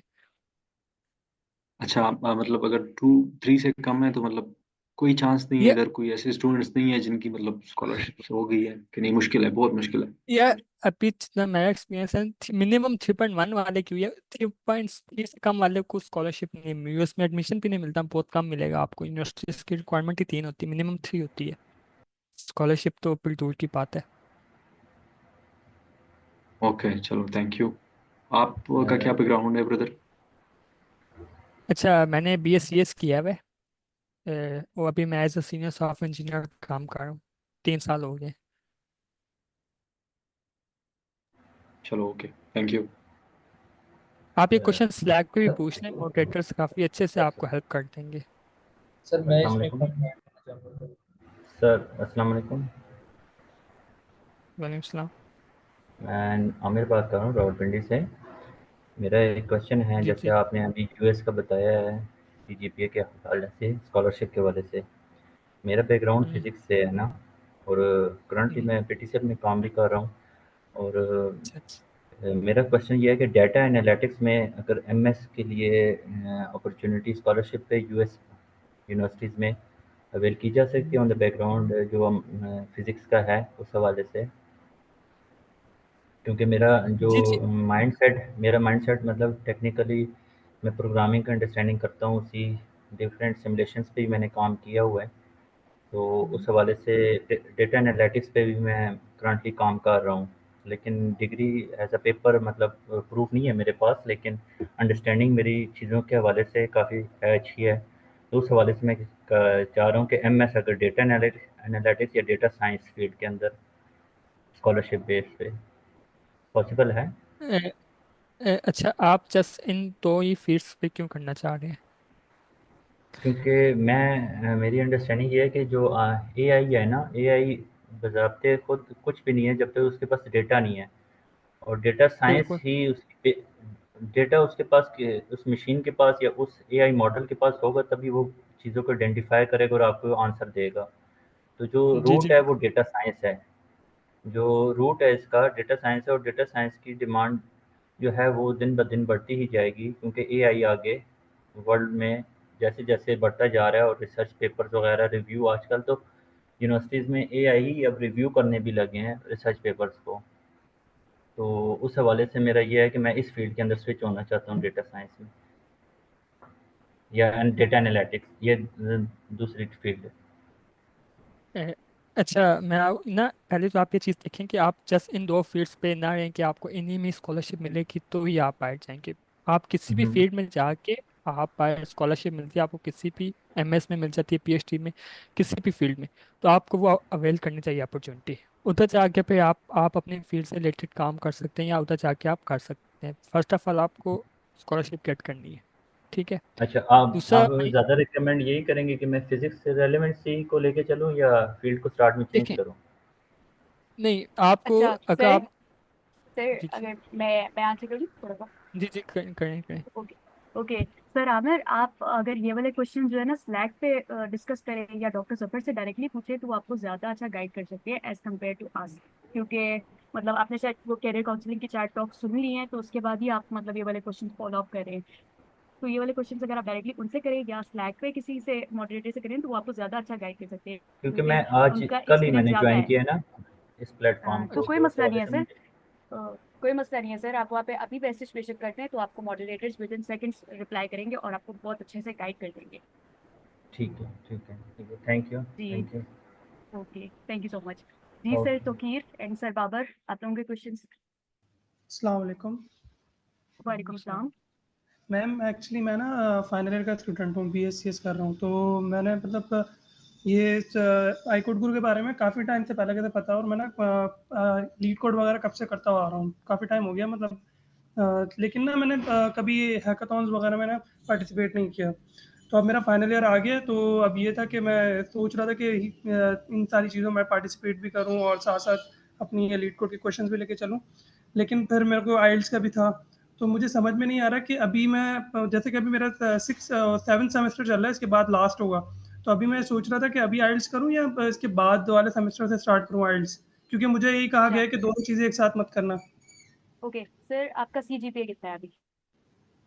अच्छा मतलब अगर 2-3 से कम है तो मतलब कोई चांस नहीं है, ये इधर कोई ऐसे स्टूडेंट्स नहीं है जिनकी मतलब स्कॉलरशिप हो गई है कि नहीं? मुश्किल है, बहुत मुश्किल है। ये अभी जितना मेरा एक्सपीरियंस है, मिनिमम 3.1 वाले की हुई है, 3.3 से कम वाले को स्कॉलरशिप नहीं मिली, उसमें एडमिशन भी नहीं मिलता, बहुत कम मिलेगा आपको। यूनिवर्सिटीज की रिक्वायरमेंट ही 3 होती है, मिनिमम 3 होती है। स्कॉलरशिप तो फिर दूर की बात है। ओके चलो, थैंक यू। आपका क्या बैकग्राउंड है ब्रदर? अच्छा, मैंने बी एस सी एस किया है। वो अभी मैं as a senior software engineer काम कर रहा हूँ, 3 साल हो गए। चलो ओके, थैंक यू। आप ये क्वेश्चन स्लैक पे भी पूछ लें, मोडरेटर्स काफ़ी अच्छे से आपको हेल्प कर देंगे। सर मैं इसमें comment करना चाहूँगा। सर अस्सलाम वालेकुम। वालेकुम सलाम। मैं आमिर बात कर रहा हूँ रावलपिंडी से। मेरा एक क्वेश्चन है, जी जैसे जी। आपने अभी यूएस का बताया है, सीजीपीए के हवाले से, स्कॉलरशिप के हवाले से। मेरा बैकग्राउंड हम्म, फिजिक्स से है ना, और करंटली हम्म, मैं पीटीसीएल में काम भी कर रहा हूँ। और अच्छा अच्छा। मेरा क्वेश्चन ये है कि डाटा एनालिटिक्स में अगर एमएस के लिए अपॉर्चुनिटी स्कॉलरशिप पे यूएस यूनिवर्सिटीज़ में अवेल की जा सकती है ऑन द बैकग्राउंड जो हम फिज़िक्स का है उस हवाले से? क्योंकि जी जी। मेरा माइंडसेट मतलब टेक्निकली मैं प्रोग्रामिंग का अंडरस्टैंडिंग करता हूँ, उसी डिफरेंट सिमुलेशंस पे भी मैंने काम किया हुआ है। तो उस हवाले से डेटा एनालिटिक्स पे भी मैं करंटली काम कर रहा हूँ। लेकिन डिग्री एज अ पेपर मतलब प्रूफ नहीं है मेरे पास, लेकिन अंडरस्टैंडिंग मेरी चीज़ों के हवाले से काफ़ी है, अच्छी है। तो उस हवाले से मैं चाह रहा हूँ कि एमएस अगर डेटा एनालिटिक्स या डेटा साइंस फील्ड के अंदर स्कॉलरशिप बेस पे पॉसिबल है? अच्छा, आप जस्ट इन 2 ही फील्ड्स पे क्यों करना चाह रहे हैं? क्योंकि मेरी अंडरस्टैंडिंग ये है कि जो एआई है ना, एआई बज़ाब्ते खुद कुछ भी नहीं है जब तक उसके पास डेटा नहीं है। और डेटा साइंस बिल्कुल। ही उसकी डेटा उसके पास उस मशीन के पास या उस एआई मॉडल के पास होगा, तभी वो चीज़ों को आइडेंटिफाई करेगा और आपको आंसर देगा। तो जो जी रूट जी है वो डेटा साइंस है। जो रूट है इसका डेटा साइंस है, और डेटा साइंस की डिमांड जो है वो दिन ब दिन बढ़ती ही जाएगी, क्योंकि एआई आगे वर्ल्ड में जैसे जैसे बढ़ता जा रहा है, और रिसर्च पेपर्स वगैरह रिव्यू आजकल तो यूनिवर्सिटीज़ में एआई ही अब रिव्यू करने भी लगे हैं रिसर्च पेपर्स को। तो उस हवाले से मेरा ये है कि मैं इस फील्ड के अंदर स्विच होना चाहता हूँ, डेटा साइंस में या डेटा एनालिटिक्स, ये दूसरी फील्ड है। ए, अच्छा, ना पहले तो आप ये चीज़ देखें कि आप जस्ट इन दो फील्ड्स पे ना रहें कि आपको इन्हीं में स्कॉलरशिप मिलेगी तो ही आप बैठ जाएंगे। आप किसी भी फील्ड में जाके आप स्कॉलरशिप मिलती है आपको, किसी भी एमएस में मिल जाती है, पीएचडी में, किसी भी फील्ड में। तो आपको वो अवेल करनी चाहिए अपॉर्चुनिटी। उधर जाके फिर आप अपने फील्ड से रिलेटेड काम कर सकते हैं, या उधर जाके आप कर सकते हैं। फर्स्ट ऑफ ऑल आपको स्कॉलरशिप गेट करनी है, ठीक है। अच्छा, आप दूसरा ज़्यादा रिकमेंड यही करेंगे कि मैं फिजिक्स से रेलेवेंसी को लेके चलूँ या फील्ड को स्टार्ट में चेंज देखें, करूँ? नहीं आपको अच्छा अगर सर, आप सर जी अगर मैं आंसर करूँ थोड़ा सा। जी जी करें करें करें। ओके, ओके सर आमिर, आप अगर ये वाले क्वेश्चन जो है ना स्लैक पे डिस्कस करें या डॉक्टर सफर से डायरेक्टली पूछे तो वो आपको ज्यादा अच्छा गाइड कर सकते हैं एज कम्पेयर टू आस। क्योंकि मतलब आपने शायद वो कैरियर काउंसलिंग की 4 टॉक सुन ली हैं, तो उसके बाद ही आप मतलब ये वाले क्वेश्चन फॉलो अप करें। तो ये वाले क्वेश्चन अगर आप डायरेक्टली उनसे करें या स्लैक पे किसी से मॉडरेटर से करें तो वो आपको ज्यादा अच्छा गाइड कर सकते हैं, क्योंकि क्योंकि मैं आज उनका कल ही एक्सपीरियंस मैंने ज्यादा ज्वाइन है। किया ना इस प्लेटफॉर्म तो को, कोई तो उस मसला नहीं हवाले है से सर। मुझे कोई मसला नहीं है सर, आप वहाँ पे अभी मैसेज प्रेशर करते हैं तो आपको moderators with in seconds reply करेंगे और आपको बहुत अच्छे से गाइड कर देंगे। ठीक है, ठीक है, ठीक है, थैंक यू, जी, thank you. Okay, thank you so much. जी sir okay. Tauqeer and sir Babar, आप लोगों के क्वेश्चंस। अस्सलाम वालेकुम वालेकुम सलाम। मैम। एक्चुअली मैं ना फाइनल ईयर का स्टूडेंट हूँ, बीएससीएस कर रहा हूँ। तो मैंने मतलब ये आई कोड गुरु के बारे में काफ़ी टाइम से पहले से पता है, और मैं ना लीड कोड वगैरह कब से करता हुआ आ रहा हूँ, काफ़ी टाइम हो गया मतलब। लेकिन ना मैंने कभी हैकाथॉन्स वगैरह में ना पार्टिसिपेट नहीं किया। तो अब मेरा फाइनल ईयर आ गया, तो अब ये था कि मैं सोच रहा था कि इन सारी चीज़ों में पार्टिसिपेट भी करूँ और साथ साथ अपनी ये लीड कोड के क्वेश्चंस भी लेके चलूँ। लेकिन फिर मेरे को आइल्स का भी था, तो मुझे समझ में नहीं आ रहा कि अभी मैं जैसे कि अभी मेरा 7th सेमेस्टर चल रहा है, इसके बाद लास्ट होगा। तो अभी मैं सोच रहा था कि अभी आइल्स करूँ या इसके बाद वाले सेमेस्टर से स्टार्ट करूँ आइल्स, क्योंकि मुझे यही कहा गया अच्छा, है कि दोनों चीज़ें एक साथ मत करना। ओके सर, आपका सीजीपीए कितना है अभी?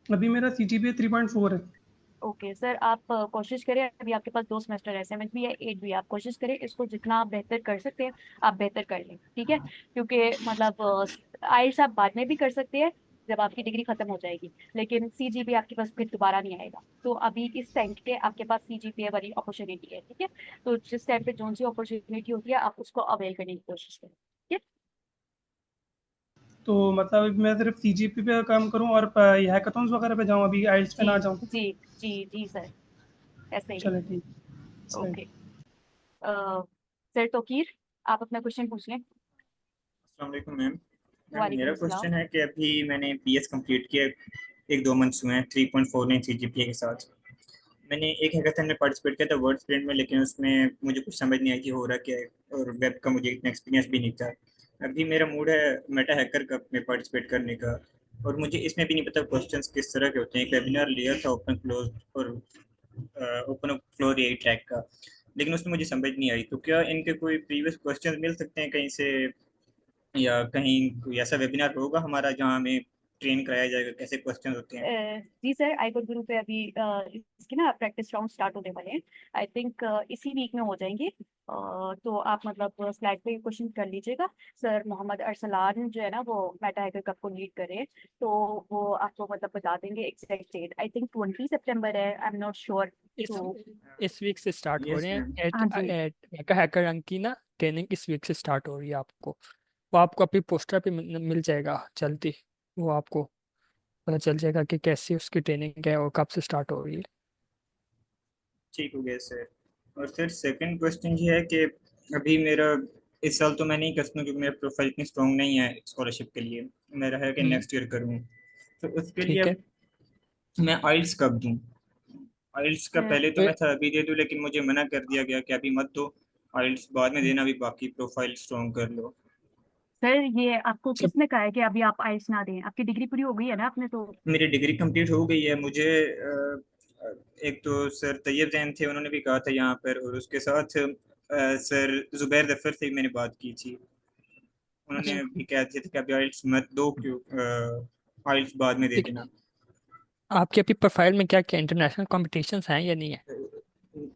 अभी मेरा CGPA 3.4 है। ओके सर, आप कोशिश करें, अभी आपके पास 2 सेमेस्टर है, 7th भी है 8th भी है, आप कोशिश करें इसको जितना आप बेहतर कर सकते हैं आप बेहतर कर लें, ठीक है। क्योंकि मतलब आइल्स आप बाद में भी कर सकते हैं जब आपकी डिग्री खत्म हो जाएगी, लेकिन सीजीपीए आपके पास फिर दोबारा नहीं आएगा। तो अभी इस टाइम पे आपके पास सीजीपीए वाली अपॉर्चुनिटी है, ठीक है। तो जिस टाइम पे जो सी अपॉर्चुनिटी होती है आप उसको अवेल करने की कोशिश करें, ठीक है। तो मतलब मैं सिर्फ CGPA पे काम करूँ और हैकाथॉन्स वगैरह पे जाऊँ, अभी आइल्स पे जी ना जाऊँ? जी जी जी सर, ऐसे ही। चले ठीक, सही। ओके, सर तोकीर, आप अपना क्वेश्चन पूछ लें। अस्सलाम वालेकुम मैम। मेरा वालेकुम सलाम। क्वेश्चन है कि अभी मैंने बीएस कंप्लीट किया, 1-2 मंथ्स हुए हैं 3.49 सीजीपीए के साथ। मैंने एक हैकाथन में पार्टिसिपेट किया था वर्ड स्प्रिंट में, लेकिन उसमें मुझे कुछ समझ नहीं आई कि हो रहा क्या है, और वेब का मुझे इतना एक्सपीरियंस भी नहीं था। अभी मेरा मूड है मेटा हैकर कप में पार्टिसिपेट करने का, और मुझे इसमें भी नहीं पता क्वेश्चंस किस तरह के होते हैं। एक वेबिनार लिया था ओपन क्लोज और ओपन फ्लोर यही ट्रैक का, लेकिन उसमें मुझे समझ नहीं आई। तो क्या इनके कोई प्रीवियस क्वेश्चंस मिल सकते हैं कहीं से, या कहीं कोई ऐसा वेबिनार होगा हमारा जहाँ हमें ट्रेन कराया जाएगा कैसे क्वेश्चन होते हैं? जी सर, आईकोड गुरु पे अभी इसकी ना प्रैक्टिस राउंड स्टार्ट होने वाले हैं। आई थिंक इसी वीक में हो जाएंगे। तो आप मतलब स्लाइड पे क्वेश्चन कर लीजिएगा। सर मोहम्मद अरसलान जो है ना वो मेटा हैकर कप को लीड कर रहे हैं, तो वो आपको मतलब बता देंगे एग्जैक्ट डेट। आई थिंक 20 सितंबर है, आई एम नॉट श्योर। इस तो इस वीक से स्टार्ट हो यस रहे हैं। मैम। हाँ जी, एट हैकर अंक की ना ट्रेनिंग इस वीक से स्टार्ट हो रही है आपको। वो आपको अभी पोस्टर पे मिल जाएगा जल्दी। वो आपको पता चल जाएगा कि कैसी उसकी ट्रेनिंग है और कब से स्टार्ट हो रही है। ठीक हो गया सर। और सर सेकंड क्वेश्चन ये है कि अभी मेरा इस साल तो मैं नहीं कर सकता क्योंकि मेरा प्रोफाइल इतनी स्ट्रॉन्ग नहीं है स्कॉलरशिप के लिए। मेरा है कि नेक्स्ट ईयर करूँ, तो उसके लिए ठीक है। अब मैं आइल्स कब दूँ? आइल्स का पहले तो फिर मैं था अभी दे दूँ, लेकिन मुझे मना कर दिया गया कि अभी मत दो, आइल्स बाद में देना, भी बाकी प्रोफाइल स्ट्रॉन्ग कर लो। सर ये आपको सब किसने कहा है कि अभी आप आइल्स ना दें? आपकी डिग्री पूरी हो गई है ना आपने तो? मेरी डिग्री कंप्लीट हो गई है, मुझे एक तो सर तैयब जैन थे, उन्होंने भी कहा था यहाँ पर, और उसके साथ सर जुबैर जफर से भी मैंने बात की थी। उन्होंने भी कहते थे कि अभी आइल्स मत दो, क्यों आइल्स बाद में दे ठीक देना। है, आपकी अभी प्रोफाइल में क्या क्या इंटरनेशनल कॉम्पिटिशन्स हैं या नहीं है?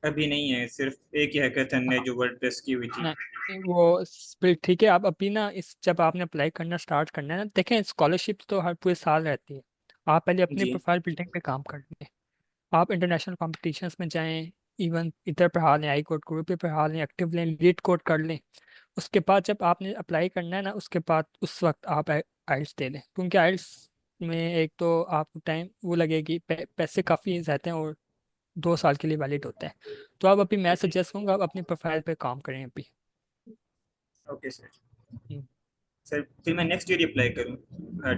अभी नहीं है, सिर्फ एक ही हैकाथन है जो वर्डप्रेस की हुई थी। नहीं, वो फिर ठीक है। आप अभी ना इस जब आपने अप्लाई करना स्टार्ट करना है ना, देखें स्कॉलरशिप तो हर पूरे साल रहती है। आप पहले अपनी जी प्रोफाइल बिल्डिंग पे काम कर लें, आप इंटरनेशनल कॉम्पिटिशन्स में जाएं, इवन इधर पढ़ा लें, आई कोड ग्रुप पे पढ़ा लें, एक्टिव लें, लीड कोड कर लें। उसके बाद जब आपने अप्लाई करना है ना, उसके बाद उस वक्त आप आइल्स दे लें, क्योंकि आइल्स में एक तो आपको टाइम वो लगेगी, पैसे काफ़ी रहते हैं, और 2 साल के लिए वैलिड होता है। तो आप अभी मैं सजेस्ट करूँगा आप अपनी प्रोफाइल पे काम करें अभी। Okay sir. हम्म। सर फिर मैं नेक्स्ट ईयर अप्लाई करूँ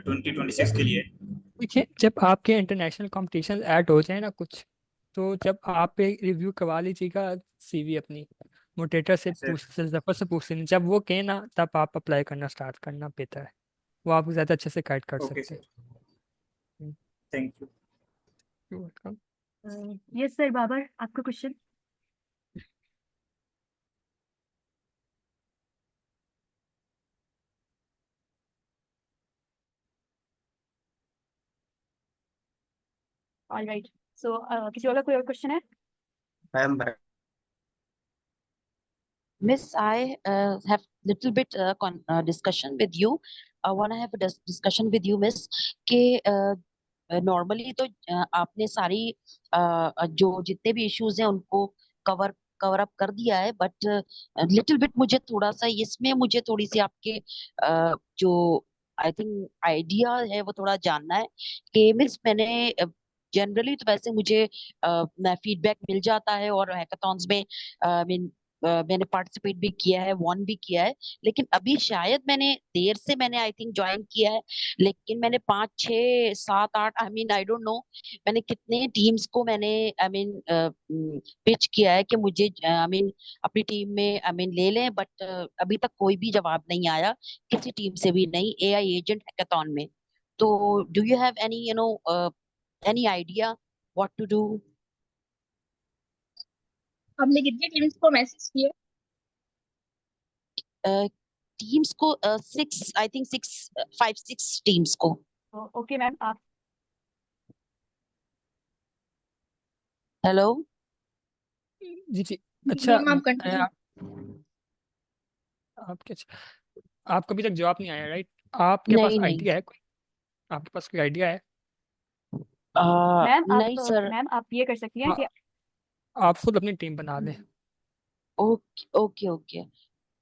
2026 के लिए? देखिए, जब आपके इंटरनेशनल कंपटीशन ऐड हो जाए ना कुछ, तो जब आप एक रिव्यू करवा लीजिएगा सीवी अपनी, मोटिवेटर से सर जफर से पूछ लेना, जब वो कहे ना तब आप अप्लाई करना स्टार्ट करना बेहतर है। वो आपको ज़्यादा अच्छे से गाइड कर ओके सकते सर, हैं। Thank you. Welcome. Yes sir, Babar आपका क्वेश्चन। ऑलराइट, सो किसी और का कोई और क्वेश्चन है? Ma'am Miss, I have little bit discussion with you. I want to have a discussion with you, Miss, कि नॉर्मली तो आपने सारी जो जितने भी इश्यूज हैं उनको कवर कवर अप कर दिया है, बट लिटिल बिट मुझे थोड़ा सा इसमें मुझे थोड़ी सी आपके जो आई थिंक आइडिया है वो थोड़ा जानना है कि मिस मैंने जनरली तो वैसे मुझे फीडबैक मिल जाता है, और हैकाथॉन्स में मीन मैंने पार्टिसिपेट भी किया है, वॉन भी किया है, लेकिन अभी शायद मैंने देर से मैंने आई थिंक ज्वाइन किया है, लेकिन मैंने 5 6 7 8 I mean I don't know मैंने कितने टीम्स को मैंने आई मीन पिच किया है कि मुझे आई मीन अपनी टीम में आई मीन ले लें, बट अभी तक कोई भी जवाब नहीं आया, किसी टीम से भी नहीं, एआई एजेंट हैकाथॉन में। तो do you have any any idea what to do? हमने कितनी टीम्स को मैसेज किया? टीम्स को 6 आई थिंक 5 6 टीम्स को। ओके मैम, आप हेलो। जी जी। जी अच्छा, मैम आप कंटिन्यू। आपके आपको अभी तक जवाब नहीं आया, राइट? आपके पास नहीं नहीं आइडिया है कोई? आपके पास कोई आइडिया है? नहीं सर। मैम आप ये कर सकती हैं हाँ, कि आप खुद अपनी टीम बना लें। Okay okay okay.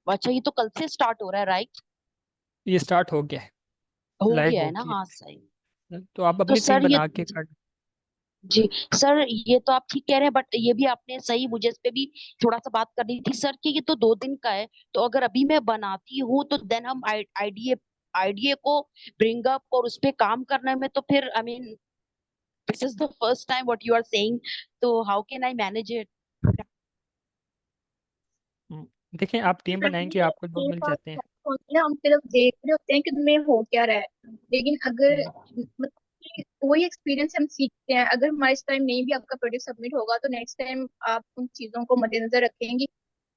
अच्छा, ये तो कल से स्टार्ट हो रहा है, राइट? ये स्टार्ट हो गया है, हो लाइव गया हो है ना? गया हाँ सही। है। तो आप तो अपनी टीम सर ये बना के कर। जी सर, ये तो आप ठीक कह रहे हैं, बट ये भी आपने सही, मुझे इस पे भी थोड़ा सा बात करनी थी सर कि ये तो 2 दिन का है, तो अगर अभी मैं बनाती हूँ तो देन हम आईडीए आईडीए को ब्रिंग अप और उस पे काम करने में तो फिर I mean this is the first time what you are saying, तो how can I manage it? देखिए, आप टीम बनाएंगे आपको लोग मेरे मिल पास जाते हैं। होती है, हम सिर्फ देख रहे होते हैं कि तुम्हें हो क्या रहा है, लेकिन अगर मतलब कि वही एक्सपीरियंस हम सीखते हैं, अगर हमारे इस टाइम नहीं भी आपका प्रोजेक्ट सबमिट होगा तो नेक्स्ट टाइम आप उन चीजों को मद्देनजर रखेंगी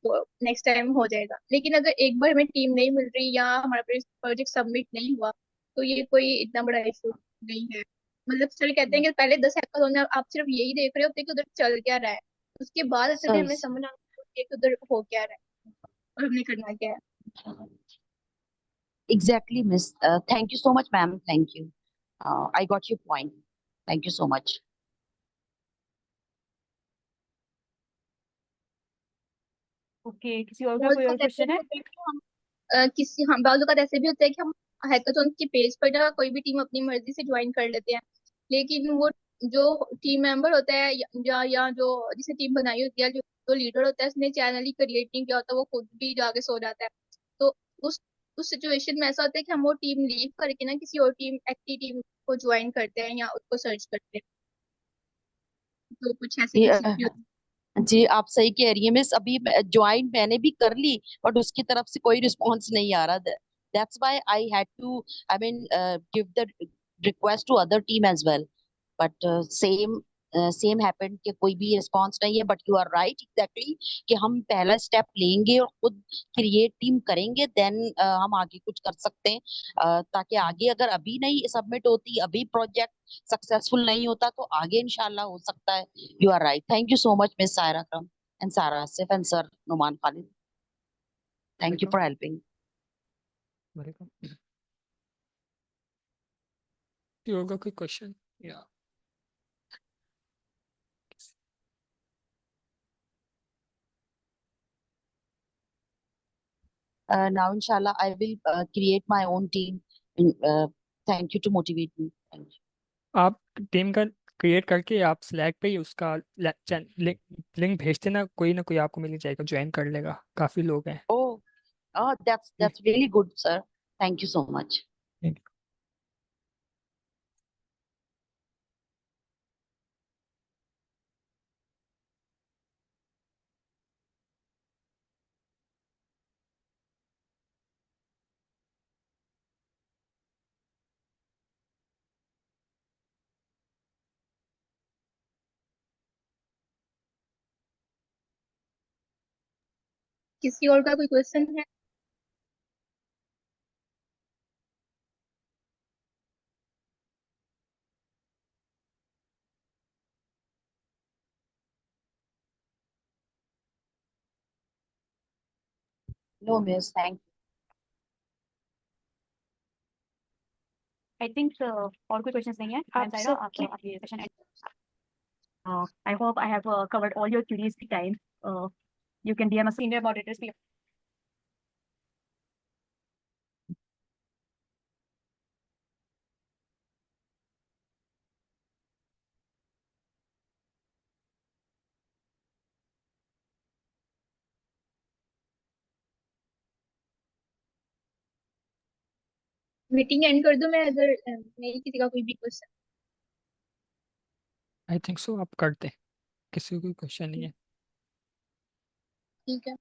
तो नेक्स्ट टाइम हो जाएगा। लेकिन अगर एक बार हमें टीम नहीं मिल रही या हमारा प्रोजेक्ट सबमिट नहीं हुआ तो ये कोई इतना बड़ा इशू नहीं है। मतलब सर कहते हैं कि पहले 10 हैकाथॉन में आप सिर्फ यही देख रहे होते हैं कि उधर चल क्या रहा है, उसके बाद असल में सही हमें सही। समझ आना चाहिए कि उधर हो क्या रहा है और हमने करना क्या है। Exactly, Miss. Thank you so much, ma'am. Thank you. I got your point. Thank you so much. Okay, किसी और का बाज़ कोई और औक़ात ऐसे क्वेश्चन भी है? होता है कि हम बाज़ औक़ात ऐसे भी होता है कि हम हैकाथॉन के पेज पर ना कोई भी टीम अपनी मर्जी से ज्वाइन कर लेते हैं, लेकिन वो जो टीम मेंबर होता है या जो जिसे टीम बनाई होती है, जो लीडर होता है उसने चैनल ही क्रिएट नहीं किया होता, वो खुद भी जाके सो जाता है। तो उस उस सिचुएशन में ऐसा होता है कि हम वो टीम लीव करके ना किसी और टीम एक्टिव टीम को ज्वाइन करते हैं या उसको सर्च करते हैं। तो कुछ ऐसे जी केसेस भी होते हैं। जी, आप सही कह रही हैं मिस, अभी ज्वाइन मैंने भी कर ली, बट उसकी तरफ से कोई रिस्पॉन्स नहीं आ रहा। That's why I had to I mean give the request to other team as well, but same same happened कि कोई भी रिस्पॉन्स नहीं है, but you are right exactly कि हम पहला स्टेप लेंगे और खुद क्रिएट टीम करेंगे, देन हम आगे कुछ कर सकते हैं। ताकि आगे अगर अभी नहीं सबमिट होती, अभी प्रोजेक्ट सक्सेसफुल नहीं होता, तो आगे इंशाल्लाह हो सकता है। You are right. Thank you so much miss Saira Akram and Sara Asif and sir Numan Khalid. Thank you welcome for helping. Welcome. होगा कोई क्वेश्चन या Now inshallah I will create my own team. Thank you to motivate me. Thank you. आप team का create करके आप slack पे ही उसका link link भेज देना, कोई ना कोई आपको मिल ही जाएगा, ज्वाइन कर लेगा, काफी लोग हैं। Oh, that's really good, sir. Thank you so much. किसी और का कोई क्वेश्चन है? No, miss. Thank you. I think और कोई क्वेश्चंस नहीं है। आप सायरा, सब आप ये session I hope I have covered all your queries in time. You can DM us senior moderators. Meeting end कर दूं मैं, अगर नहीं किसी का कोई भी क्वेश्चन? आई थिंक सो आप करते, किसी को कोई क्वेश्चन नहीं है। ठीक है।